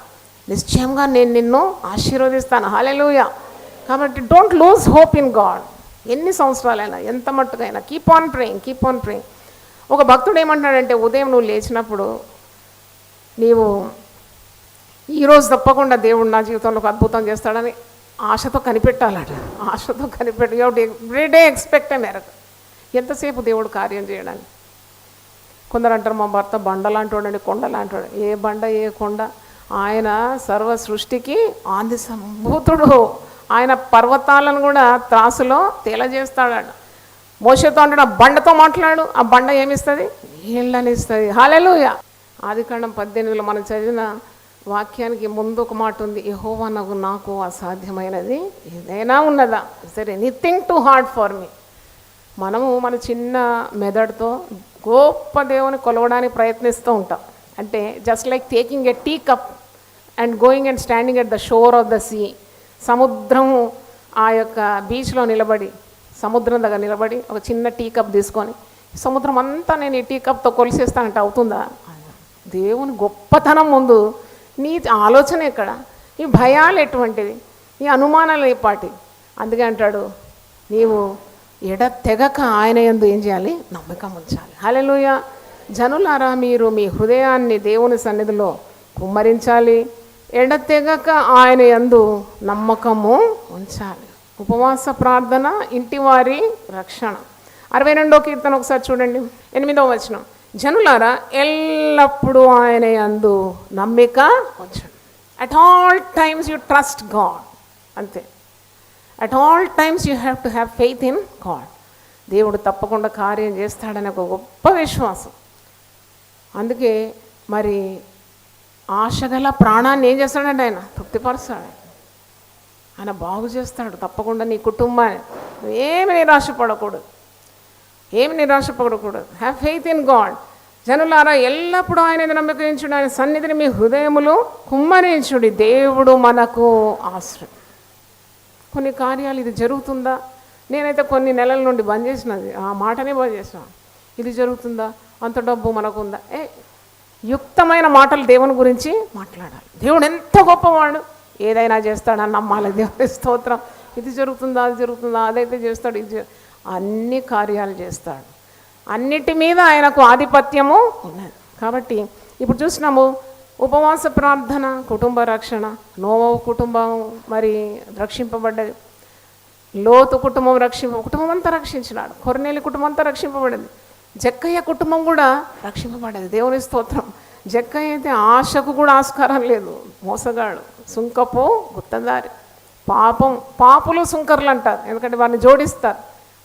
నిశ్చయంగా నేను నిన్ను ఆశీర్వదిస్తాను. హల్లెలూయా. కాబట్టి don't lose hope in God. ఎన్ని సంవత్సరాలైనా, ఎంత మట్టుకైనా కీప్ ఆన్ ప్రేయింగ్. ఒక భక్తుడు ఏమంటాడంటే, ఉదయం నువ్వు లేచినప్పుడు నీవు ఈరోజు తప్పకుండా దేవుడు నా జీవితంలో ఒక అద్భుతం చేస్తాడని ఆశతో కనిపెట్టాలట. ఆశతో కనిపెట్టి ఎవ్రీడే ఎక్స్పెక్ట్ మేరకు ఎంతసేపు దేవుడు కార్యం చేయడానికి. కొందరు అంటారు, మా భర్త బండ లాంటి వాడండి, కొండ లాంటి వాడు. ఏ బండ, ఏ కొండ? ఆయన సర్వ సృష్టికి ఆది సంభూతుడు. ఆయన పర్వతాలను కూడా త్రాసులో తేలజేస్తాడు. మోషేతో అంటాడు, ఆ బండతో మాట్లాడు, ఆ బండ ఏమిస్తుంది? నీళ్ళని ఇస్తుంది. హల్లెలూయా. ఆదికాండం 18లో మనం చదివిన వాక్యానికి ముందు ఒక మాట ఉంది, యెహోవా నాకు అసాధ్యమైనది ఏదైనా ఉన్నదా? Is there anything too hard for me? మనము మన చిన్న మెదడుతో గొప్ప దేవుని కొలవడానికి ప్రయత్నిస్తూ ఉంటాం. అంటే just like taking a tea cup and going and standing at the shore of the sea. సముద్రము ఆ యొక్క బీచ్లో నిలబడి, సముద్రం దగ్గర నిలబడి ఒక చిన్న టీ కప్ తీసుకొని సముద్రం అంతా నేను ఈ టీ కప్తో కొలిసేస్తానంటే అవుతుందా? దేవుని గొప్పతనం ముందు నీ ఆలోచన ఎక్కడ? ఈ భయాలు ఎటువంటిది? ఈ అనుమానాలు ఏపాటి? అందుకే అంటాడు, నీవు ఎడతెగక ఆయన యందు ఏం చేయాలి? నమ్మకం ఉంచాలి. హల్లెలూయా. జనులారా, మీరు మీ హృదయాన్ని దేవుని సన్నిధిలో కుమ్మరించాలి, ఎడతెగక ఆయన యందు నమ్మకము ఉంచాలి. ఉపవాస ప్రార్థన ఇంటివారి రక్షణ. 62వ కీర్తన ఒకసారి చూడండి, 8వ వచనం. జనులారా, ఎల్లప్పుడూ ఆయన యందు నమ్మిక ఉంచండి. At all times you trust God. అంతే. At all times you have to have faith in God. దేవుడు తప్పకుండా కార్యం చేస్తాడని ఒక గొప్ప విశ్వాసం. అందుకే మరి ఆశగల ప్రాణాన్ని ఏం చేస్తాడంటే ఆయన తృప్తిపరుస్తాడు. ఆయన బాగు చేస్తాడు తప్పకుండా నీ కుటుంబాన్ని. ఏమి నిరాశపడకూడదు, ఏమి నిరాశపడకూడదు. Have faith in God. జనులారా, ఎల్లప్పుడూ ఆయన నమ్మకించుడు, ఆయన సన్నిధిని మీ హృదయములు కుమ్మరించుడి. దేవుడు మనకు ఆశ్రయం. కొన్ని కార్యాలు ఇది జరుగుతుందా? నేనైతే కొన్ని నెలల నుండి బంద్ చేసినది, ఆ మాటనే బంద్ చేసిన. ఇది జరుగుతుందా? అంత డబ్బు మనకుందా? యుక్తమైన మాటలు దేవుని గురించి మాట్లాడాలి. దేవుడు ఎంత గొప్పవాడు, ఏదైనా చేస్తాడని నమ్మాలి. దేవుని స్తోత్రం. ఇది జరుగుతుందా, అది జరుగుతుందా, అదైతే చేస్తాడు, ఇది అన్ని కార్యాలు చేస్తాడు. అన్నిటి మీద ఆయనకు ఆధిపత్యము ఉన్నది. కాబట్టి ఇప్పుడు చూసినాము ఉపవాస ప్రార్థన, కుటుంబ రక్షణ. నోవహు కుటుంబం మరి రక్షింపబడ్డది, లోతు కుటుంబం కుటుంబం అంతా రక్షించినాడు, కొర్నేలి కుటుంబం అంతా రక్షింపబడింది, జక్కయ్య కుటుంబం కూడా రక్షింపబడ్డది. దేవుని స్తోత్రం. జక్కయ్య అయితే ఆశకు కూడా ఆస్కారం లేదు, మోసగాడు, సుంకపు గుత్తదారి, పాపులు సుంకర్లు అంటారు, ఎందుకంటే వారిని జోడిస్తారు.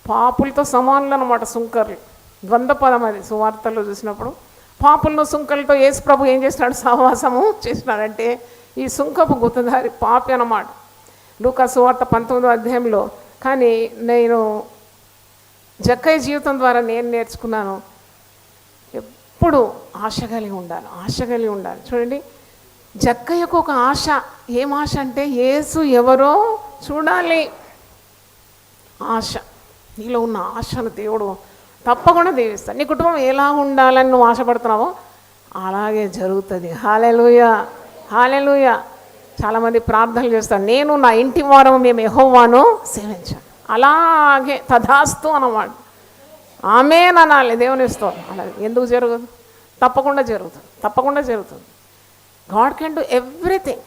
పాపులతో సమానులు అన్నమాట సుంకర్లు. ద్వంద్వ పదం అది సువార్తల్లో చూసినప్పుడు. పాపులను సుంకలతో యేసు ప్రభు ఏం చేసినాడు? సహవాసము చేసినాడంటే ఈ సుంకపు గుత్తదారి పాపి అన్నమాట. లూకా సువార్త 19వ అధ్యాయంలో. కానీ నేను జక్కయ్య జీవితం ద్వారా నేను నేర్చుకున్నాను, ఎప్పుడు ఆశ కలిగి ఉండాలి, ఆశ కలిగి ఉండాలి. చూడండి, జక్కయ్యకు ఒక ఆశ. ఏం ఆశ అంటే యేసు ఎవరో చూడాలి. ఆశ, నీలో ఉన్న ఆశను దేవుడు తప్పకుండా దీవిస్తాడు. నీ కుటుంబం ఎలా ఉండాలని నువ్వు ఆశపడుతున్నావో అలాగే జరుగుతుంది. హల్లెలూయా, హల్లెలూయా. చాలామంది ప్రార్థనలు చేస్తారు, నేను నా ఇంటి వారము మేము యెహోవాను సేవించాను. అలాగే తథాస్తు అన్నమాట. ఆమేన్ అనాలి. దేవుని స్తోత్రం. అలాగే ఎందుకు జరగదు? తప్పకుండా జరుగుతుంది, తప్పకుండా జరుగుతుంది. God can do everything.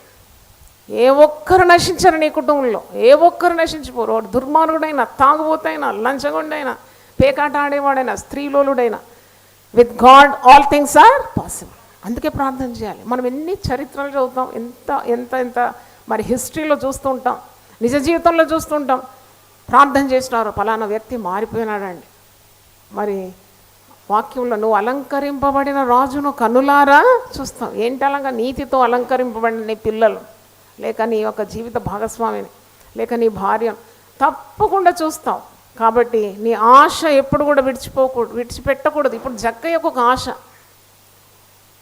ఏ ఒక్కరు నశించరు నీ కుటుంబంలో, ఏ ఒక్కరు నశించిపోరు. వాడు దుర్మార్గుడైనా, తాగుబోతైనా, లంచగొండైనా, పేకాట ఆడేవాడైనా, స్త్రీలోలుడైనా, with God all things are possible. అందుకే ప్రార్థన చేయాలి. మనం ఎన్ని చరిత్రలు చదువుతాం, ఎంత ఎంత ఎంత మరి హిస్టరీలో చూస్తూ ఉంటాం, నిజ జీవితంలో చూస్తూ ఉంటాం. ప్రార్థన చేసినారు, ఫలానా వ్యక్తి మారిపోయినాడండి. మరి వాక్యంలో నువ్వు అలంకరింపబడిన రాజును కన్నులారా చూస్తావు. ఏంటి అలాగా? నీతితో అలంకరింపబడిన నీ పిల్లలు, లేక నీ యొక్క జీవిత భాగస్వామిని, లేక నీ భార్యను తప్పకుండా చూస్తావు. కాబట్టి నీ ఆశ ఎప్పుడు కూడా విడిచిపెట్టకూడదు. ఇప్పుడు జక్కయ్యకు ఒక ఆశ.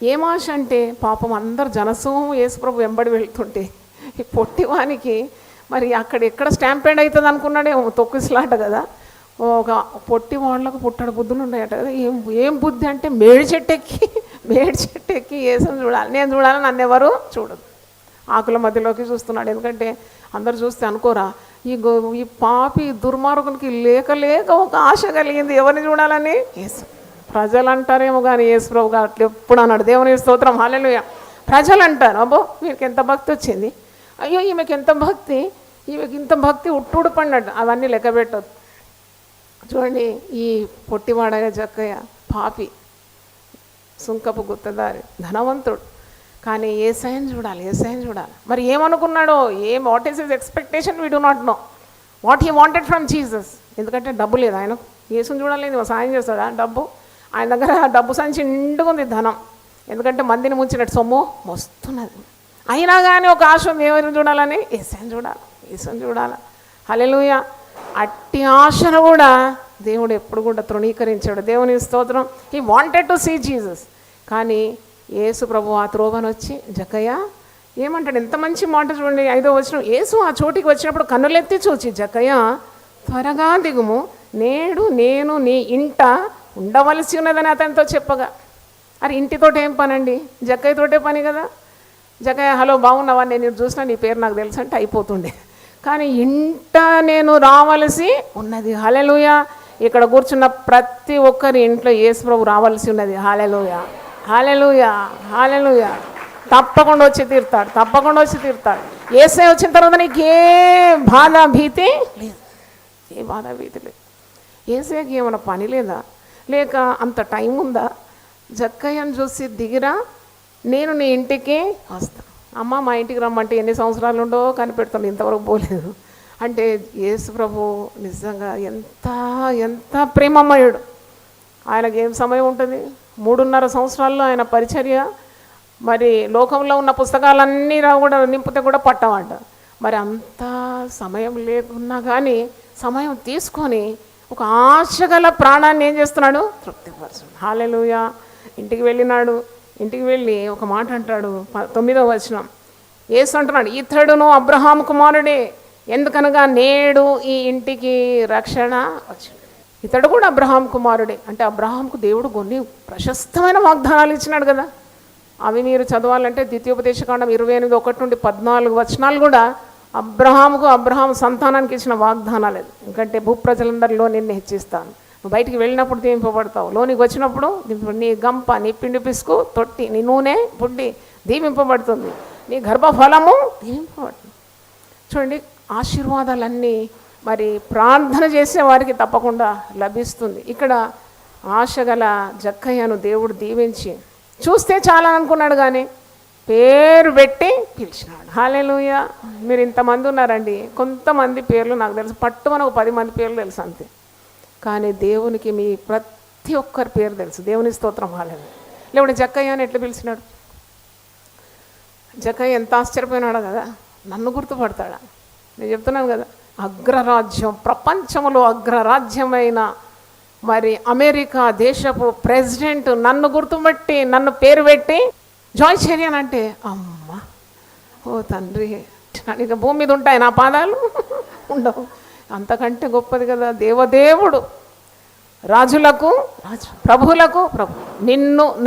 ఏం ఆశ అంటే, పాపం అందరు జనసమూహం యేసుప్రభు వెంబడి వెళ్తుంటే ఈ పొట్టివానికి మరి అక్కడ ఎక్కడ స్టాంపేడ్ అవుతుంది అనుకున్నాడేమో, తొక్కిసలాట కదా. ఒక పొట్టి వాళ్ళకు పుట్టడు బుద్ధులు ఉన్నాయట కదా. ఏం బుద్ధి అంటే మేడి చెట్టు ఎక్కి యేసుని చూడాలి, నేను చూడాలి, నన్ను ఎవరు చూడదు. ఆకుల మధ్యలోకి చూస్తున్నాడు. ఎందుకంటే అందరు చూస్తే అనుకోరా, ఈ పాపి దుర్మార్గునికి లేక ఒక ఆశ కలిగింది, ఎవరిని చూడాలని? యేసు. ప్రజలు అంటారేమో కానీ యేసు ప్రభు గారు అట్లా ఎప్పుడు అన్నాడు. దేవుని స్తోత్రం. హల్లెలూయా. ప్రజలు అంటారు, అబ్బో వీరికి ఎంత భక్తి వచ్చింది, అయ్యో ఈమెకి ఎంత భక్తి, ఈమెకి ఇంత భక్తి ఉట్టుడు పడినట్టు. అవన్నీ లెక్క పెట్టదు. చూడండి, ఈ పొట్టివాడగా జక్కయ్య పాపి, సుంకపు గుత్తదారి, ధనవంతుడు. కానీ యేసయ్యను చూడాలి, యేసయ్యను చూడాలి. మరి ఏమనుకున్నాడో, what is his expectation we do not know. What he wanted from Jesus. ఎందుకంటే డబ్బు లేదు ఆయనకు, యేసుని చూడాలి, సాయం చేస్తాడా డబ్బు? ఆయన దగ్గర డబ్బు సంచి నిండుగా ఉంది, ధనం. ఎందుకంటే మందిని ముంచినట్టు సొమ్ము వస్తున్నది. అయినా కానీ ఒక ఆశ ఉంది, ఎవరిని చూడాలని? యేసయ్యను చూడాలి, యేసుని చూడాలి. హల్లెలూయా. అట్టి ఆశను కూడా దేవుడు ఎప్పుడు కూడా తృణీకరించాడు. దేవుని స్తోత్రం. He wanted to see Jesus. కానీ యేసు ప్రభు ఆ త్రోవను వచ్చి, జక్కయ్య ఏమంటాడు, ఎంత మంచి మాట చూడండి, 5వ వచనం. యేసు ఆ చోటికి వచ్చినప్పుడు కన్నులెత్తి చూచి, జక్కయ్య త్వరగా దిగుము, నేడు నేను నీ ఇంట ఉండవలసి ఉన్నదని అతనితో చెప్పగా. అరే ఇంటితోటి ఏం పనండి, జక్కయ్యతోటే పని కదా. జక్కయ్య హలో బాగున్నావా, నేను చూసినా, నీ పేరు నాకు తెలుసు అంటే అయిపోతుండే. కానీ ఇంట నేను రావలసి ఉన్నది. హల్లెలూయా. ఇక్కడ కూర్చున్న ప్రతి ఒక్కరి ఇంట్లో యేసు ప్రభు రావాల్సి ఉన్నది. హల్లెలూయా, హల్లెలూయా, హల్లెలూయా. తప్పకుండా వచ్చి తీరుతాడు, తప్పకుండా వచ్చి తీరుతాడు. యేసయ్య వచ్చిన తర్వాత నీకు ఏ బాధ భీతి లేదు, ఏ బాధ భీతి లేదు. యేసయ్యకి ఏమైనా పని లేదా, లేక అంత టైం ఉందా? జక్కయ్యను చూసి, దిగిరా, నేను నీ ఇంటికి వస్తాను. అమ్మ మా ఇంటికి రమ్మంటే ఎన్ని సంవత్సరాలు ఉండో కనిపెడుతుంది, ఇంతవరకు పోలేదు. అంటే యేసు ప్రభు నిజంగా ఎంత ఎంత ప్రేమమయుడు. ఆయనకి ఏం సమయం ఉంటుంది? 3.5 సంవత్సరాల్లో ఆయన పరిచర్య. మరి లోకంలో ఉన్న పుస్తకాలన్నీ కూడా నింపితే కూడా పట్టమంట. మరి అంత సమయం లేకున్నా కానీ సమయం తీసుకొని ఒక ఆశగల ప్రాణాన్ని ఏం చేస్తున్నాడు? తృప్తిపరచు. హల్లెలూయా. ఇంటికి వెళ్ళినాడు. ఇంటికి వెళ్ళి ఒక మాట అంటాడు, 9వ వచనం. యేసు అంటున్నాడు, ఇతడును అబ్రహాము కుమారుడే, ఎందుకనగా నేడు ఈ ఇంటికి రక్షణ వచ్చింది. ఇతడు కూడా అబ్రహాం కుమారుడే. అంటే అబ్రహాంకు దేవుడు కొన్ని ప్రశస్తమైన వాగ్దానాలు ఇచ్చినాడు కదా. అవి మీరు చదవాలంటే ద్వితీయోపదేశకాండం 28:1-14 వచనాలు కూడా అబ్రహాం సంతానానికి ఇచ్చిన వాగ్దానాలు. ఎందుకంటే భూప్రజలందరిలో నిన్ను హెచ్చిస్తాను, నువ్వు బయటికి వెళ్ళినప్పుడు దీవింపబడతావు, లోనికి వచ్చినప్పుడు నీ గంప, నీ పిండి పిసుకు, తొట్టి, నీ నూనె, బుడ్డి దీవింపబడుతుంది, నీ గర్భఫలము దీవింపబడుతుంది. చూడండి, ఆశీర్వాదాలన్నీ మరి ప్రార్థన చేసే వారికి తప్పకుండా లభిస్తుంది. ఇక్కడ ఆశగల జక్కయ్యను దేవుడు దీవించి, చూస్తే చాలా అనుకున్నాడు కానీ పేరు పెట్టి పిలిచినాడు. హల్లెలూయా. మీరు ఇంతమంది ఉన్నారండి, కొంతమంది పేర్లు నాకు తెలుసు, పట్టుమని ఒక 10 మంది పేర్లు తెలుసు అంతే. కానీ దేవునికి మీ ప్రతి ఒక్కరి పేరు తెలుసు. దేవుని స్తోత్రం. హల్లెలూయా. లేకుంటే జక్కయ్య అని ఎట్లా పిలిచినాడు? జక్కయ్య ఎంత ఆశ్చర్యపోయినాడు కదా, నన్ను గుర్తుపడతాడా? నేను చెప్తున్నాను కదా, అగ్రరాజ్యం, ప్రపంచంలో అగ్రరాజ్యమైన మరి అమెరికా దేశపు ప్రెసిడెంట్ నన్ను గుర్తుపెట్టి, నన్ను పేరు పెట్టి జాయ్ చెరియన్ అంటే, అమ్మ ఓ తండ్రి, ఇక భూమి మీద ఉంటాయి నా పాదాలు? ఉండవు. అంతకంటే గొప్పది కదా దేవదేవుడు. రాజులకు రాజు, ప్రభువులకు ప్రభు,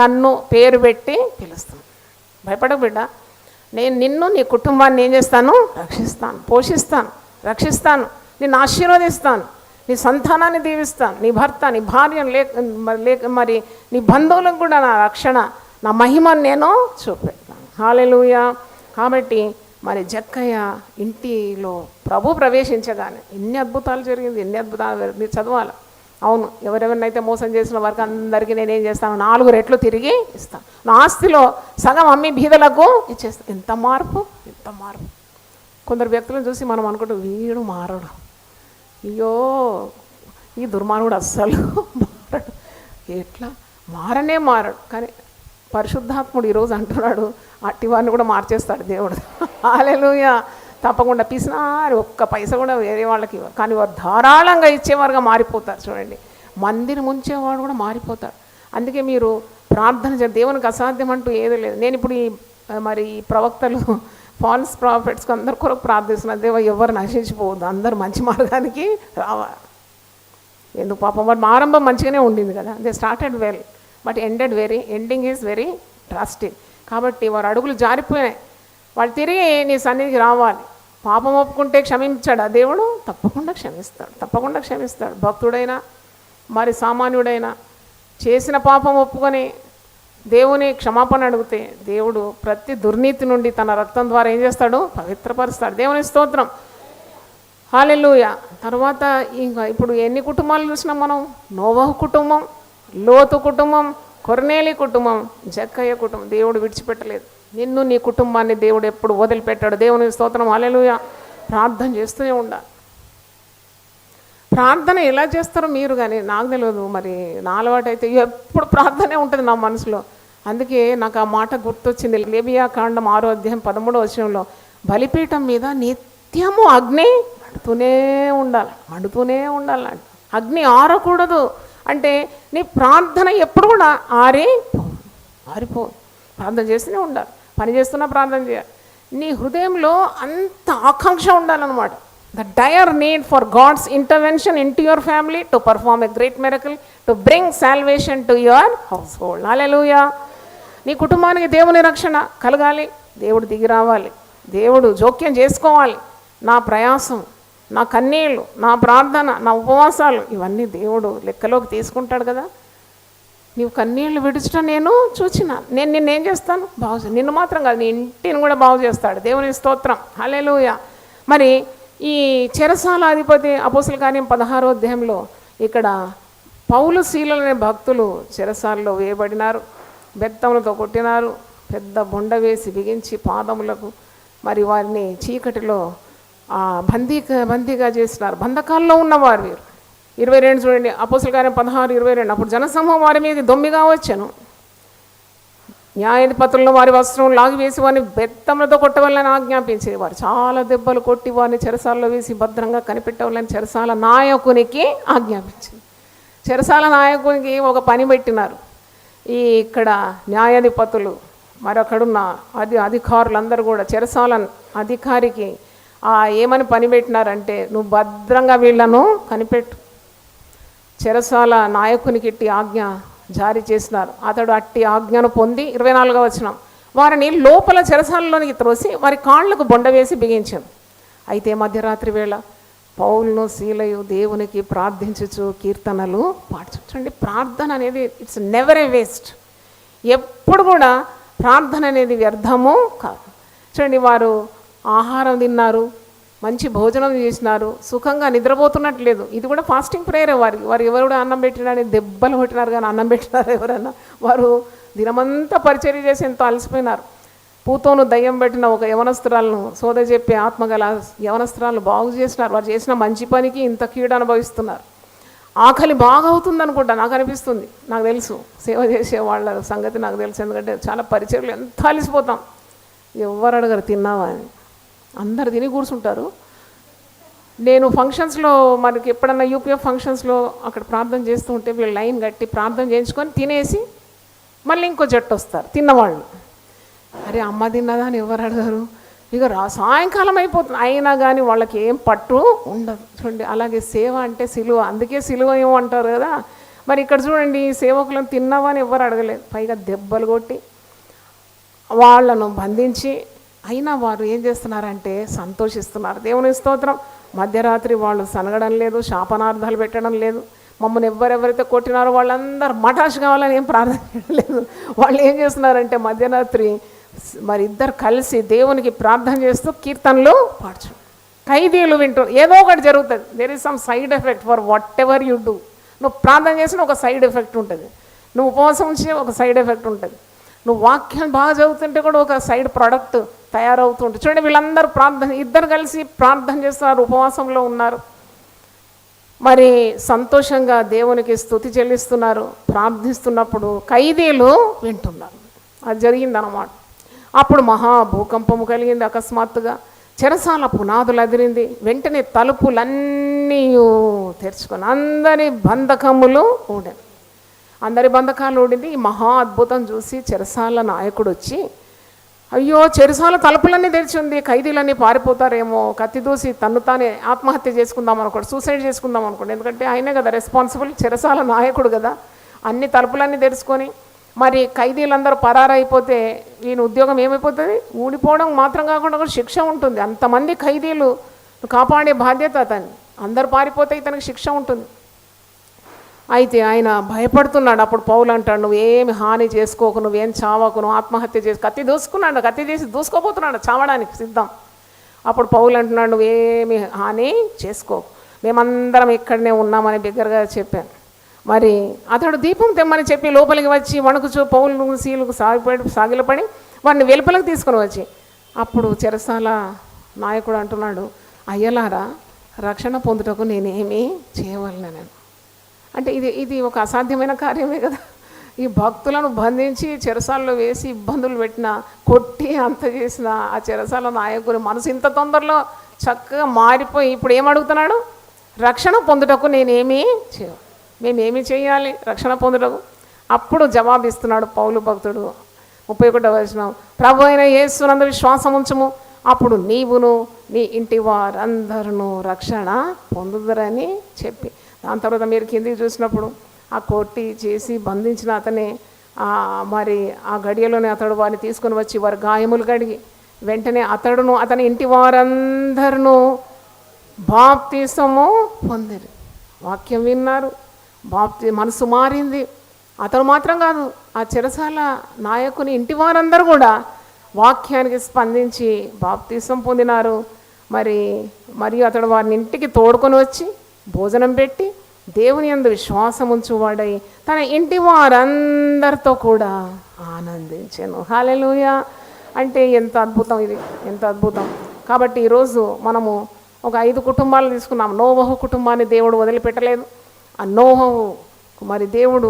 నన్ను పేరు పెట్టి పిలుస్తాను. భయపడకు బిడ్డ, నేను నిన్ను, నీ కుటుంబాన్ని ఏం చేస్తాను? రక్షిస్తాను, పోషిస్తాను, రక్షిస్తాను, నిన్ను ఆశీర్వదిస్తాను, నీ సంతానాన్ని దీవిస్తాను, నీ భర్త, నీ భార్యను మరి నీ బంధువులకు కూడా నా రక్షణ, నా మహిమను నేను చూపెడతాను. హల్లెలూయా. కాబట్టి మరి జక్కయ్య ఇంటిలో ప్రభు ప్రవేశించగానే ఎన్ని అద్భుతాలు జరిగింది, ఎన్ని అద్భుతాలు మీరు చదవాలి. అవును, ఎవరెవరినైతే మోసం చేసిన వారికి అందరికీ నేనేం చేస్తాను? 4 రెట్లు తిరిగి ఇస్తాను, నా ఆస్తిలో సగం అమ్మి బీదలకు ఇచ్చేస్తాను. ఎంత మార్పు, ఎంత మార్పు. కొందరు వ్యక్తులను చూసి మనం అనుకుంటాం, వీడు మారడు, అయ్యో ఈ దుర్మార్గుడు అస్సలు మారడు, ఎట్లా మారడు. కానీ పరిశుద్ధాత్ముడు ఈరోజు అంటున్నాడు, అట్టివారిని కూడా మార్చేస్తాడు దేవుడు. హల్లెలూయా. తప్పకుండా పిసినారి ఒక్క పైస కూడా వేరే వాళ్ళకి ఇవ్వరు, కానీ వారు ధారాళంగా ఇచ్చేవారుగా మారిపోతారు. చూడండి, మందిని ముంచేవాడు కూడా మారిపోతాడు. అందుకే మీరు ప్రార్థన చేయండి, దేవునికి అసాధ్యం అంటూ ఏదీ లేదు. నేను ఇప్పుడు మరి ఈ ప్రవక్తలు, ఫాల్స్ ప్రాఫిట్స్కి అందరి కొరకు ప్రార్థిస్తున్నారు, దేవ ఎవరు నశించిపోవద్దు, అందరూ మంచి మార్గానికి రావాలి. ఎందుకు పాపం వారు ఆరంభం మంచిగానే ఉండింది కదా, they started well but ending is very drastic. కాబట్టి వారు అడుగులు జారిపోయినాయి. వాళ్ళు తిరిగి నీ సన్నిధికి రావాలి. పాపం ఒప్పుకుంటే క్షమించాడు ఆ దేవుడు? తప్పకుండా క్షమిస్తాడు, తప్పకుండా క్షమిస్తాడు. భక్తుడైనా మరి సామాన్యుడైనా చేసిన పాపం ఒప్పుకొని దేవుని క్షమాపణ అడిగితే దేవుడు ప్రతి దుర్నీతి నుండి తన రక్తం ద్వారా ఏం చేస్తాడు? పవిత్రపరుస్తాడు. దేవుని స్తోత్రం. హల్లెలూయా. తర్వాత ఇంకా ఇప్పుడు ఎన్ని కుటుంబాలు చూసినాం మనం? నోవహు కుటుంబం, లోతు కుటుంబం, కొర్నేలి కుటుంబం, జక్కయ్య కుటుంబం. దేవుడు విడిచిపెట్టలేదు. నిన్ను నీ కుటుంబాన్ని దేవుడు ఎప్పుడు వదిలిపెట్టాడు. దేవుని స్తోత్రం, హల్లెలూయా. ప్రార్థన చేస్తూనే ఉండాలి. ప్రార్థన ఎలా చేస్తారో మీరు కానీ నాకు తెలియదు. మరి నా అలవాటు అయితే ఎప్పుడు ప్రార్థనే ఉంటుంది నా మనసులో. అందుకే నాకు ఆ మాట గుర్తొచ్చింది. లేవియా కాండం 6వ అధ్యాయం 13వ వచనంలో, బలిపీఠం మీద నిత్యము అగ్ని మండుతూనే ఉండాలి. అగ్ని ఆరకూడదు. అంటే నీ ప్రార్థన ఎప్పుడు కూడా ఆరిపో ప్రార్థన చేస్తూనే ఉండాలి. పని చేస్తున్నా ప్రార్థన చేయాలి. నీ హృదయంలో అంత ఆకాంక్ష ఉండాలన్నమాట. The dire need for God's intervention in to your family to perform a great miracle to bring salvation to your house hold. నీ కుటుంబానికి దేవుని రక్షణ కలగాలి, దేవుడు దిగి రావాలి, దేవుడు జోక్యం చేసుకోవాలి. నా ప్రయాసం, నా కన్నీళ్ళు, నా ప్రార్థన, నా ఉపవాసాలు ఇవన్నీ దేవుడు లెక్కలోకి తీసుకుంటాడు కదా. నీవు కన్నీళ్ళు విడుచడం నేను చూచిన, నేను నిన్నేం చేస్తాను, నిన్ను మాత్రం కాదు నీ ఇంటిని కూడా బాగు చేస్తాడు. దేవుని స్తోత్రం, హల్లెలూయా. మరి ఈ చెరసాల అధిపతి అపోస్తల కార్యం 16వ అధ్యాయంలో ఇక్కడ పౌలు శీలలు అనే భక్తులు చెరసాలలో వేయబడినారు, బెత్తములతో కొట్టినారు, పెద్ద బొండ వేసి బిగించి పాదములకు మరి వారిని చీకటిలో బందీగా చేసినారు. బంధకాల్లో ఉన్నవారు వీరు. 22 చూడండి, అపోస్తల కార్యం 16:22. అప్పుడు జనసమూహం వారి మీద దొమ్మిగా వచ్చాను, న్యాయాధిపతులను వారి వస్త్రం లాగివేసి వారిని బెత్తములతో కొట్టవాలని ఆజ్ఞాపించేది. వారు చాలా దెబ్బలు కొట్టి వారిని చెరసాలలో వేసి భద్రంగా కనిపెట్టవాలని చెరసాల నాయకునికి ఆజ్ఞాపించింది. చెరసాల నాయకునికి ఒక పని పెట్టినారు. ఇక్కడ న్యాయాధిపతులు మరొకడున్న అధికారులందరూ కూడా చెరసాల అధికారికి ఏమని పని పెట్టినారంటే, నువ్వు భద్రంగా వీళ్లను కనిపెట్టు. చెరసాల నాయకునికి ఇట్టి ఆజ్ఞ జారీ చేసినారు. అతడు అట్టి ఆజ్ఞను పొంది 24వ వచనం, వారిని లోపల చెరసాలలోనికి త్రోసి వారి కాళ్లకు బొండ వేసి బిగించాను. అయితే మధ్యరాత్రి వేళ పౌలును శీలయు దేవునికి ప్రార్థించుచు కీర్తనలు పాడుచండి. ప్రార్థన అనేది ఇట్స్ నెవర్ ఏ వేస్ట్. ఎప్పుడు కూడా ప్రార్థన అనేది వ్యర్థము కాదు. చూడండి, వారు ఆహారం తిన్నారు, మంచి భోజనం చేసినారు, సుఖంగా నిద్రపోతున్నట్లేదు. ఇది కూడా ఫాస్టింగ్ ప్రేయర్. వారు ఎవరు కూడా అన్నం పెట్టినారని దెబ్బలు కొట్టినారు, కానీ అన్నం పెట్టినారు ఎవరన్నా? వారు దినమంతా పరిచర్య చేసి ఎంతో అలసిపోయినారు. పూతోను దయ్యం పెట్టిన ఒక యవనస్త్రాలను సోద చెప్పి ఆత్మగల యవనస్త్రాలను బాగు చేసినారు. వారు చేసిన మంచి పనికి ఇంత కీడు అనుభవిస్తున్నారు. ఆకలి బాగా అవుతుంది అనుకుంటా, నాకు అనిపిస్తుంది. నాకు తెలుసు, సేవ చేసే వాళ్ళ సంగతి నాకు తెలుసు. ఎందుకంటే చాలా పరిచర్యలు ఎంత అలసిపోతాం. ఎవరు అడగరు తిన్నావా అని, అందరు తిని కూర్చుంటారు. నేను ఫంక్షన్స్లో మనకి ఎప్పుడన్నా యూపీఎఫ్ ఫంక్షన్స్లో అక్కడ ప్రార్థన చేస్తూ ఉంటే వీళ్ళు లైన్ కట్టి ప్రార్థన చేయించుకొని తినేసి మళ్ళీ ఇంకో జట్టు వస్తారు తిన్నవాళ్ళు. అరే అమ్మ తిన్నదా అని ఎవరు అడగరు. ఇక సాయంకాలం అయిపోతుంది, అయినా కానీ వాళ్ళకి ఏం పట్టు ఉండదు. చూడండి, అలాగే సేవ అంటే సిలువ, అందుకే సిలువ ఏమో అంటారు కదా. మరి ఇక్కడ చూడండి, సేవకులను తిన్నావా అని ఎవరు అడగలేదు. పైగా దెబ్బలు కొట్టి వాళ్ళను బంధించి, అయినా వారు ఏం చేస్తున్నారంటే సంతోషిస్తున్నారు. దేవుని స్తోత్రం. మధ్యరాత్రి వాళ్ళు సనగడం లేదు, శాపనార్థాలు పెట్టడం లేదు. మమ్మల్ని ఎవరెవరైతే కొట్టినారో వాళ్ళందరూ మటాష్ కావాలని ఏం ప్రార్థన చేయడం లేదు. వాళ్ళు ఏం చేస్తున్నారంటే మధ్యరాత్రి మరి ఇద్దరు కలిసి దేవునికి ప్రార్థన చేస్తూ కీర్తనలు పాడుచు. ఖైదీలు వింటారు. ఏదో ఒకటి జరుగుతుంది. There is some side effect for whatever you do. నువ్వు ప్రార్థన చేసిన ఒక సైడ్ ఎఫెక్ట్ ఉంటుంది, నువ్వు ఉపవాసం ఉంచి ఒక సైడ్ ఎఫెక్ట్ ఉంటుంది, నువ్వు వాక్యం బాగా చదువుతుంటే కూడా ఒక సైడ్ ప్రోడక్ట్ తయారవుతుంటుంది. చూడండి, వీళ్ళందరూ ప్రార్థన, ఇద్దరు కలిసి ప్రార్థన చేస్తున్నారు, ఉపవాసంలో ఉన్నారు, మరి సంతోషంగా దేవునికి స్తుతి చెల్లిస్తున్నారు. ప్రార్థిస్తున్నప్పుడు ఖైదీలు వింటున్నారు. అది జరిగిందన్నమాట. అప్పుడు మహా భూకంపము కలిగింది. అకస్మాత్తుగా చెరసాల పునాదులు అదిరింది. వెంటనే తలుపులన్నీ తెరుచుకొని అందరి బంధకములు ఊడాయి. అందరి బంధకాలు ఊడింది. ఈ మహా అద్భుతం చూసి చెరసాల నాయకుడు వచ్చి, అయ్యో చెరసాల తలుపులన్నీ తెరిచి ఉంది, ఖైదీలన్నీ పారిపోతారేమో, కత్తి దూసి తన్ను తానే ఆత్మహత్య చేసుకుందాం అనుకోండి, సూసైడ్ చేసుకుందాం అనుకోండి. ఎందుకంటే ఆయనే కదా రెస్పాన్సిబుల్, చెరసాల నాయకుడు కదా. అన్ని తలుపులన్నీ తెరుచుకొని మరి ఖైదీలందరూ పరారైపోతే ఈయన ఉద్యోగం ఏమైపోతుంది? ఊడిపోవడం మాత్రం కాకుండా కూడా శిక్ష ఉంటుంది. అంతమంది ఖైదీలు కాపాడే బాధ్యత అతన్ని. అందరు పారిపోతే ఇతనికి శిక్ష ఉంటుంది. అయితే ఆయన భయపడుతున్నాడు. అప్పుడు పౌలు అంటాడు, నువ్వేమి హాని చేసుకోకు, నువ్వేం చావకు, నువ్వు ఆత్మహత్య చేసి కత్తి దూసుకున్నాడు, కత్తి చేసి దూసుకోపోతున్నాడు, చావడానికి సిద్ధం. అప్పుడు పౌలు అంటున్నాడు, నువ్వేమి హాని చేసుకోకు, మేమందరం ఇక్కడనే ఉన్నామని బిగ్గరగా చెప్పాను. మరి అతడు దీపం తెమ్మని చెప్పి లోపలికి వచ్చి వణుకుచూ పౌలు శీలకు సాగిలపడి వాడిని వెలుపలకు తీసుకొని వచ్చి అప్పుడు చెరసాల నాయకుడు అంటున్నాడు, అయ్యలారా రక్షణ పొందుటకు నేనేమీ చేయవలనను. అంటే ఇది ఒక అసాధ్యమైన కార్యమే కదా. ఈ భక్తులను బంధించి చెరసాలలో వేసి ఇబ్బందులు పెట్టిన, కొట్టి అంత చేసిన ఆ చెరసాల నాయకుని మనసు ఇంత తొందరలో చక్కగా మారిపోయి ఇప్పుడు ఏమడుగుతున్నాడు? రక్షణ పొందుటకు నేనేమీ మేమేమి చేయాలి రక్షణ పొందుటకు? అప్పుడు జవాబిస్తున్నాడు పౌలు భక్తుడు 31వ వచనం, ప్రభు అయిన యేసునందు విశ్వాసం ఉంచుము, అప్పుడు నీవును నీ ఇంటి వారందరూ రక్షణ పొందుదరని చెప్పి, దాని తర్వాత మీరు కిందికి చూసినప్పుడు ఆ కొట్టి చేసి బంధించిన అతనే మరి ఆ గడియలోనే అతడు వారిని తీసుకొని వచ్చి వారి గాయములు కడిగి వెంటనే అతడును అతని ఇంటి వారందరూ బాప్తిసము పొందిరి. వాక్యం విన్నారు, మనసు మారింది. అతను మాత్రం కాదు, ఆ చెరసాల నాయకుని ఇంటి వారందరూ కూడా వాక్యానికి స్పందించి బాప్తిసం పొందినారు. మరియు అతడు వారిని ఇంటికి తోడుకొని వచ్చి భోజనం పెట్టి దేవుని యందు విశ్వాసం ఉంచువాడై తన ఇంటి వారందరితో కూడా ఆనందించెను. హల్లెలూయా. అంటే ఎంత అద్భుతం ఇది, ఎంత అద్భుతం. కాబట్టి ఈరోజు మనము ఒక 5 కుటుంబాలు తీసుకున్నాం. నోవహు కుటుంబాన్ని దేవుడు వదిలిపెట్టలేదు. ఆ నోవహు మరి దేవుడు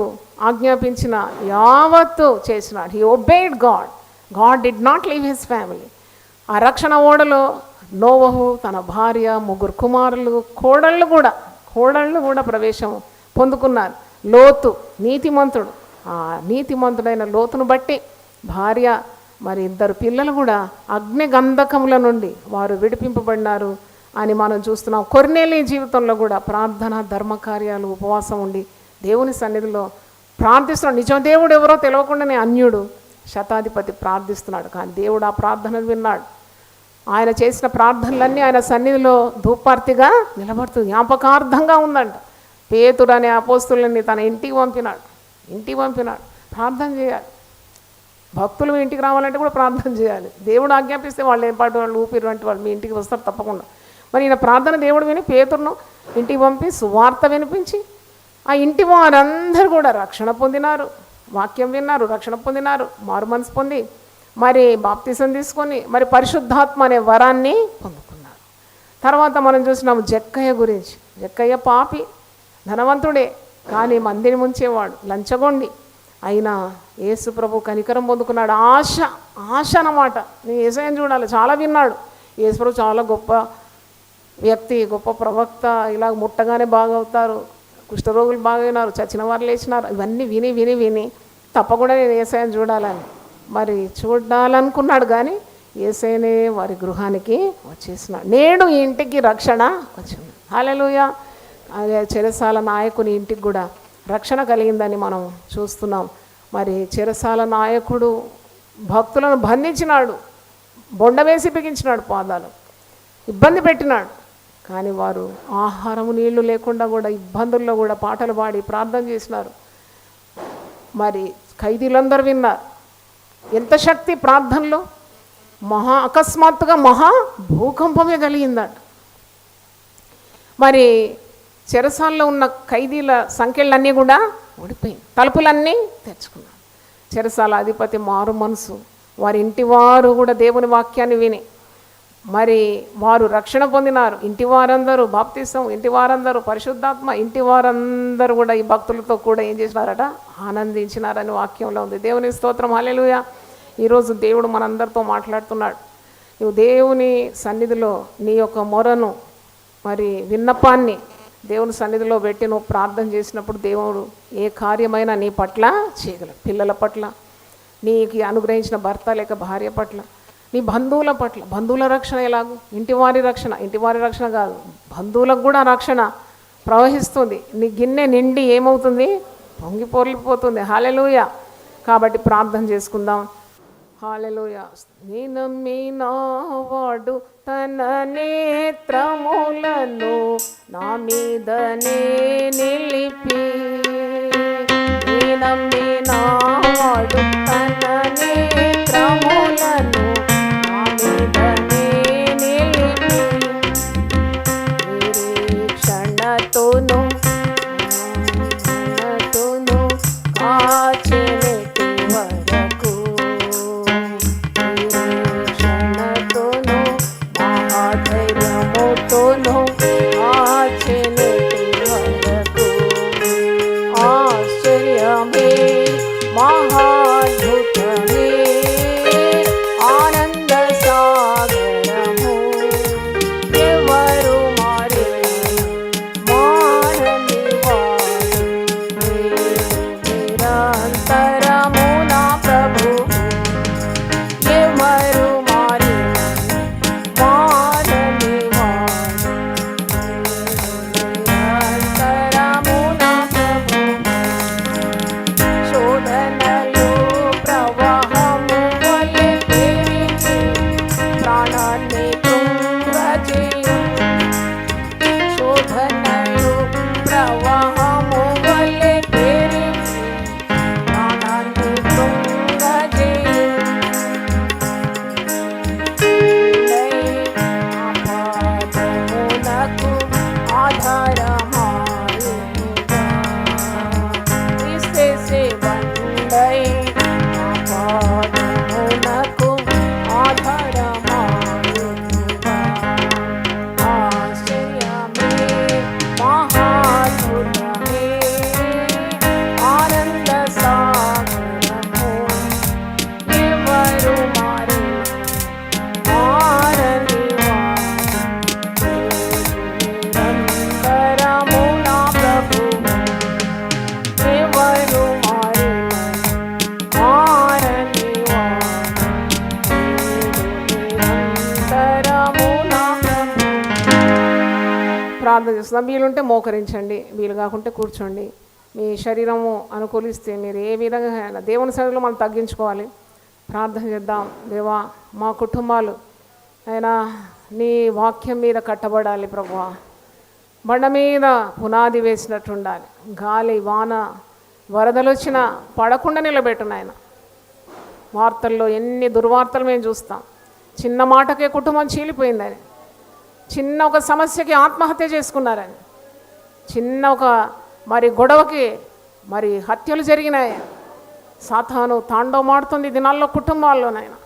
ఆజ్ఞాపించిన యావత్తు చేసినాడు. He obeyed God. God did not leave his family. ఆ రక్షణ ఓడలో నోవహు, తన భార్య, 3 కుమారులు, కోడళ్ళు కూడా ప్రవేశం పొందుకున్నారు. లోతు నీతిమంతుడు. ఆ నీతిమంతుడైన లోతును బట్టి భార్య మరి 2 పిల్లలు కూడా అగ్ని గంధకముల నుండి వారు విడిపింపబడినారు అని మనం చూస్తున్నాం. కొర్నేలి జీవితంలో కూడా ప్రార్థన, ధర్మకార్యాలు, ఉపవాసం ఉండి దేవుని సన్నిధిలో ప్రార్థిస్తున్నాడు. నిజం దేవుడు ఎవరో తెలియకుండానే అన్యుడు శతాధిపతి ప్రార్థిస్తున్నాడు, కానీ దేవుడు ఆ ప్రార్థనలు విన్నాడు. ఆయన చేసిన ప్రార్థనలన్నీ ఆయన సన్నిధిలో ధూపార్తిగా నిలబడుతుంది, జ్ఞాపకార్థంగా ఉందంట. పేతురు అనే అపోస్తులని తన ఇంటికి పంపినాడు. ప్రార్థన చేయాలి. భక్తులు మీ ఇంటికి రావాలంటే కూడా ప్రార్థన చేయాలి. దేవుడు ఆజ్ఞాపిస్తే వాళ్ళు ఏపాటి వాళ్ళు, ఊపిరి వంటి వాళ్ళు మీ ఇంటికి వస్తారు తప్పకుండా. మరి ఈయన ప్రార్థన దేవుడు విని పేతురును ఇంటికి పంపి సువార్త వినిపించి ఆ ఇంటి వారందరూ కూడా రక్షణ పొందినారు. వాక్యం విన్నారు, రక్షణ పొందినారు, మారు మనసు పొంది మరి బాప్తిసం తీసుకొని మరి పరిశుద్ధాత్మ అనే వరాన్ని పొందుకున్నారు. తర్వాత మనం చూసినాము జక్కయ్య గురించి. జక్కయ్య పాపి, ధనవంతుడే, కానీ మందిని ముంచేవాడు, లంచగొండి. అయినా యేసు ప్రభు కనికరం పొందుకున్నాడు. ఆశ అన్నమాట. నేను యేసయ్యను చూడాలి, చాలా విన్నాడు. యేసు ప్రభు చాలా గొప్ప వ్యక్తి, గొప్ప ప్రవక్త, ఇలా ముట్టగానే బాగవుతారు, కుష్ఠరోగులు బాగైనారు, చచ్చిన వారు లేచినారు. ఇవన్నీ విని తప్పకుండా నేను యేసయ్యను చూడాలని మరి చూడాలనుకున్నాడు. కానీ యేసయ్యనే వారి గృహానికి వచ్చేసినాడు. నేడు ఈ ఇంటికి రక్షణ వచ్చింది. హల్లెలూయా. అదే చెరసాల నాయకుని ఇంటికి కూడా రక్షణ కలిగిందని మనం చూస్తున్నాం. మరి చెరసాల నాయకుడు భక్తులను బంధించినాడు, బొండ వేసి బిగించినాడు, పాదాలు ఇబ్బంది పెట్టినాడు. కానీ వారు ఆహారము నీళ్లు లేకుండా కూడా ఇబ్బందుల్లో కూడా పాటలు పాడి ప్రార్థన చేసినారు. మరి ఖైదీలందరూ విన్నారు. ఎంత శక్తి ప్రార్థనలో! అకస్మాత్తుగా భూకంపమే కలిగిందట. మరి చెరసాల్లో ఉన్న ఖైదీల సంఖ్యలన్నీ కూడా ఓడిపోయింది, తలుపులన్నీ తెరుచుకున్నారు. చెరసాల అధిపతి మారు మనసు, వారి ఇంటి వారు కూడా దేవుని వాక్యాన్ని విని మరి వారు రక్షణ పొందినారు. ఇంటి వారందరూ బాప్తిసం, ఇంటి వారందరూ పరిశుద్ధాత్మ, ఇంటి వారందరూ కూడా ఈ భక్తులతో కూడా ఏం చేసినారట? ఆనందించినారని వాక్యంలో ఉంది. దేవుని స్తోత్రం, హల్లెలూయా. ఈరోజు దేవుడు మనందరితో మాట్లాడుతున్నాడు. నువ్వు దేవుని సన్నిధిలో నీ యొక్క మొరను మరి విన్నపాన్ని దేవుని సన్నిధిలో పెట్టి నువ్వు ప్రార్థన చేసినప్పుడు దేవుడు ఏ కార్యమైనా నీ పట్ల చేయగలడు. పిల్లల పట్ల, నీకు అనుగ్రహించిన భర్త లేక భార్య పట్ల, నీ బంధువుల పట్ల. బంధువుల రక్షణ ఎలాగో, ఇంటివారి రక్షణ కాదు, బంధువులకు కూడా రక్షణ ప్రవహిస్తుంది. నీ గిన్నె నిండి ఏమవుతుంది? పొంగి పొర్లిపోతుంది. హల్లెలూయా. కాబట్టి ప్రార్థన చేసుకుందాం. హల్లెలూయా. నీ నమ్మిన వాడు తన నేత్రములను నా మీదనే నిలిపి, నీ నమ్మిన వాడు తన నేత్రములను నా మీదనే నిలిపి, నిరీక్షణతోను కాచెలెటి వరకు ప్రార్థన చేస్తున్నాం. వీలుంటే మోకరించండి, వీలు కాకుంటే కూర్చోండి. మీ శరీరము అనుకూలిస్తే మీరు ఏ విధంగా దేవుని సన్నిధిలో మనం తగ్గించుకోవాలి. ప్రార్థన చేద్దాం. దేవా, మా కుటుంబాలు అయినా నీ వాక్యం మీద కట్టబడాలి ప్రభువా. బండ మీద పునాది వేసినట్టు ఉండాలి. గాలి వాన వరదలు వచ్చినా పడకుండా నిలబెట్టు నాయన. వార్తల్లో ఎన్ని దుర్వార్తలు మేము చూస్తాం. చిన్న మాటకే కుటుంబం చీలిపోయిందని, చిన్న ఒక సమస్యకి ఆత్మహత్య చేసుకున్నారని, చిన్న ఒక గొడవకి హత్యలు జరిగినాయి. సాతాను తాండవమాడుతుంది దినాల్లో కుటుంబాల్లోనైనా.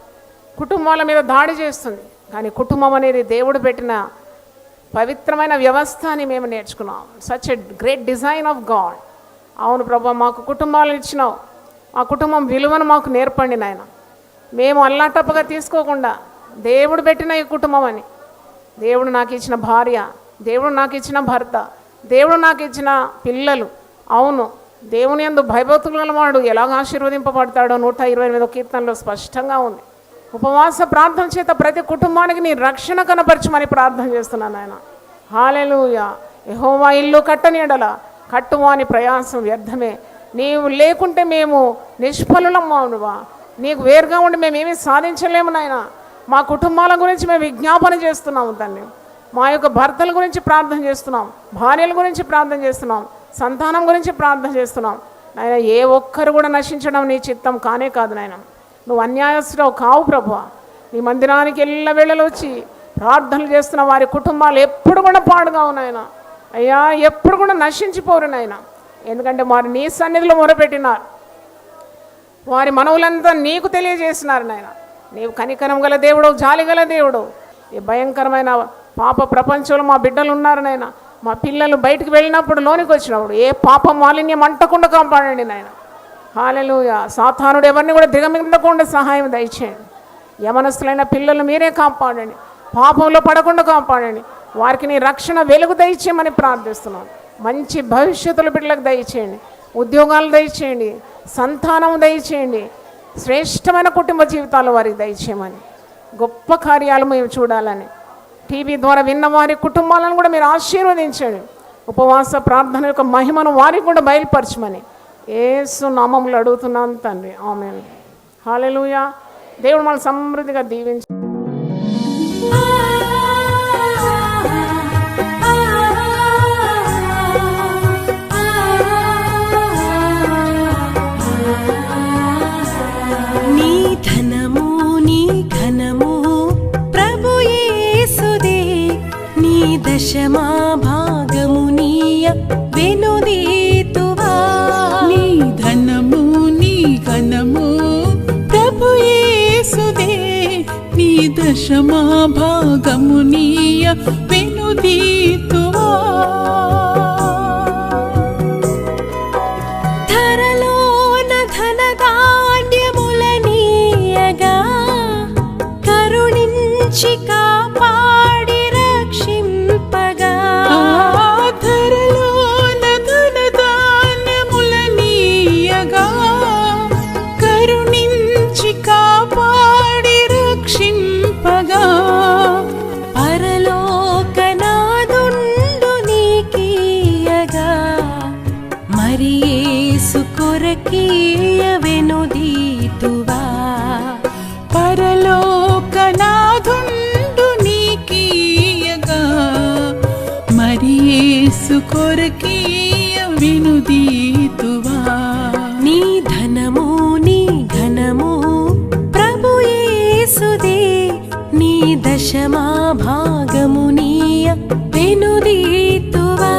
కుటుంబాల మీద దాడి చేస్తుంది. కానీ కుటుంబం అనేది దేవుడు పెట్టిన పవిత్రమైన వ్యవస్థ అని మేము నేర్చుకున్నాం. Such a great design of God. అవును ప్రభా, మాకు కుటుంబాలను ఇచ్చినావు. ఆ కుటుంబం విలువను మాకు నేర్పండి నాయన. మేము అల్లాటప్పగా తీసుకోకుండా దేవుడు పెట్టిన ఈ కుటుంబం అని, దేవుడు నాకు ఇచ్చిన భార్య, దేవుడు నాకు ఇచ్చిన భర్త, దేవుడు నాకు ఇచ్చిన పిల్లలు. అవును, దేవుని యందు భయభక్తులు గలవాడు ఎలాగ ఆశీర్వదింపబడతాడో 128వ కీర్తనలో స్పష్టంగా ఉంది. ఉపవాస ప్రార్థన చేత ప్రతి కుటుంబానికి నీ రక్షణ కనపరచమని ప్రార్థన చేస్తున్నాను ఆయన. హల్లెలూయా. యెహోవా ఇల్లు కట్టని ఎడల కట్టువాని ప్రయాసం వ్యర్థమే. నీవు లేకుంటే మేము నిష్ఫలులమ్మా. నీకు వేరుగా ఉండి మేమేమీ సాధించలేము నాయన. మా కుటుంబాల గురించి మేము విజ్ఞాపన చేస్తున్నాము తండ్రి. మా యొక్క భర్తల గురించి ప్రార్థన చేస్తున్నాం, భార్యల గురించి ప్రార్థన చేస్తున్నాం, సంతానం గురించి ప్రార్థన చేస్తున్నాం నాయన. ఏ ఒక్కరు కూడా నశించడం నీ చిత్తం కానే కాదు నాయన. నువ్వు అన్యాయస్తుడవు కావు ప్రభువా. నీ మందిరానికి ఎల్లవేళలో వచ్చి ప్రార్థనలు చేస్తున్న వారి కుటుంబాలు ఎప్పుడు కూడా పాడుగా ఉన్నాయన. అయ్యా, ఎప్పుడు కూడా నశించిపోరు నాయన. ఎందుకంటే వారు నీ సన్నిధిలో మొరపెట్టినారు. వారి మనవులంతా నీకు తెలియజేసినారు నాయన. నీవు కనికరం గల దేవుడు, జాలి గల దేవుడు. ఈ భయంకరమైన పాప ప్రపంచంలో మా బిడ్డలు ఉన్నారు నాయన. మా పిల్లలు బయటికి వెళ్ళినప్పుడు, లోనికి వచ్చినప్పుడు ఏ పాప మాలిన్యం అంటకుండా కాపాడండి నాయన. హల్లెలూయా. సాతానుడు ఎవరిని కూడా దిగమింగకుండా సహాయం దయచేయండి. యవనస్తులైన పిల్లలు మీరే కాపాడండి. పాపంలో పడకుండా కాపాడండి. వారికి నీ రక్షణ వెలుగు దయచేయమని ప్రార్థిస్తున్నాం. మంచి భవిష్యత్తుల బిడ్డలకు దయచేయండి. ఉద్యోగాలు దయచేయండి. సంతానం దయచేయండి. శ్రేష్టమైన కుటుంబ జీవితాలు వారికి దయచేయమని, గొప్ప కార్యాలు మేము చూడాలని, టీవీ ద్వారా విన్న వారి కుటుంబాలను కూడా మీరు ఆశీర్వదించండి. ఉపవాస ప్రార్థన యొక్క మహిమను వారికి కూడా బయలుపరచమని యేసు నామములో అడుగుతున్నాను తండ్రి. ఆమేన్. హల్లెలూయా. దేవుడు మన సమృద్ధిగా దీవించు. దశమా భాగమునీయ వెనుదీతువా. నీ ధనము నీ ఘనము ప్రభు యేసుదే. నీ దశమా భాగమునీయ వెనుదీతువా. ధరలోన ధనధాన్యములనీయగా కరుణించి కాపాడి రక్షింపగా. ధరలోన ధనధాన్యములనీయగా కరుణించి కాపాడి రక్షింపగా. పరలోకనాదుండు నీకీయగా మరి యేసు కొరకీయ వెనుదీతువా. పరలోకనాదుండు నీకీయగా మరి యేసు కొరకీయ వెనుదీతువా. నీ ధనము నీ ఘనము ప్రభు యేసుదే. నీ దశమా భాగమునీయ వెనుదీతువా.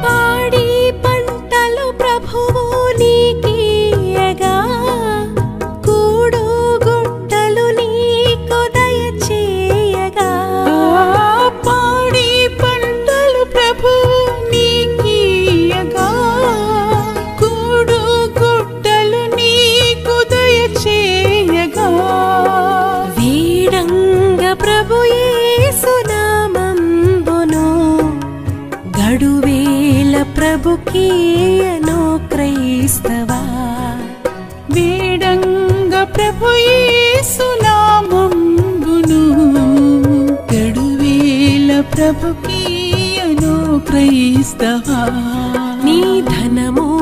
పాడి పంటలు ప్రభువు నీకీయగా కూడు గుట్టలు నీకు దయచేయగా. పాడి పంటలు ప్రభువు నీకీయగా కూడు గుట్టలు నీకు దయచేయగా. వీడంగ ప్రభు యేసు నామంబును గడువేల ప్రభుకీయను క్రైస్తవా. వీడంగ ప్రభు యేసు నామంబును ప్రభుకీయను క్రైస్తవా. నీ ధనము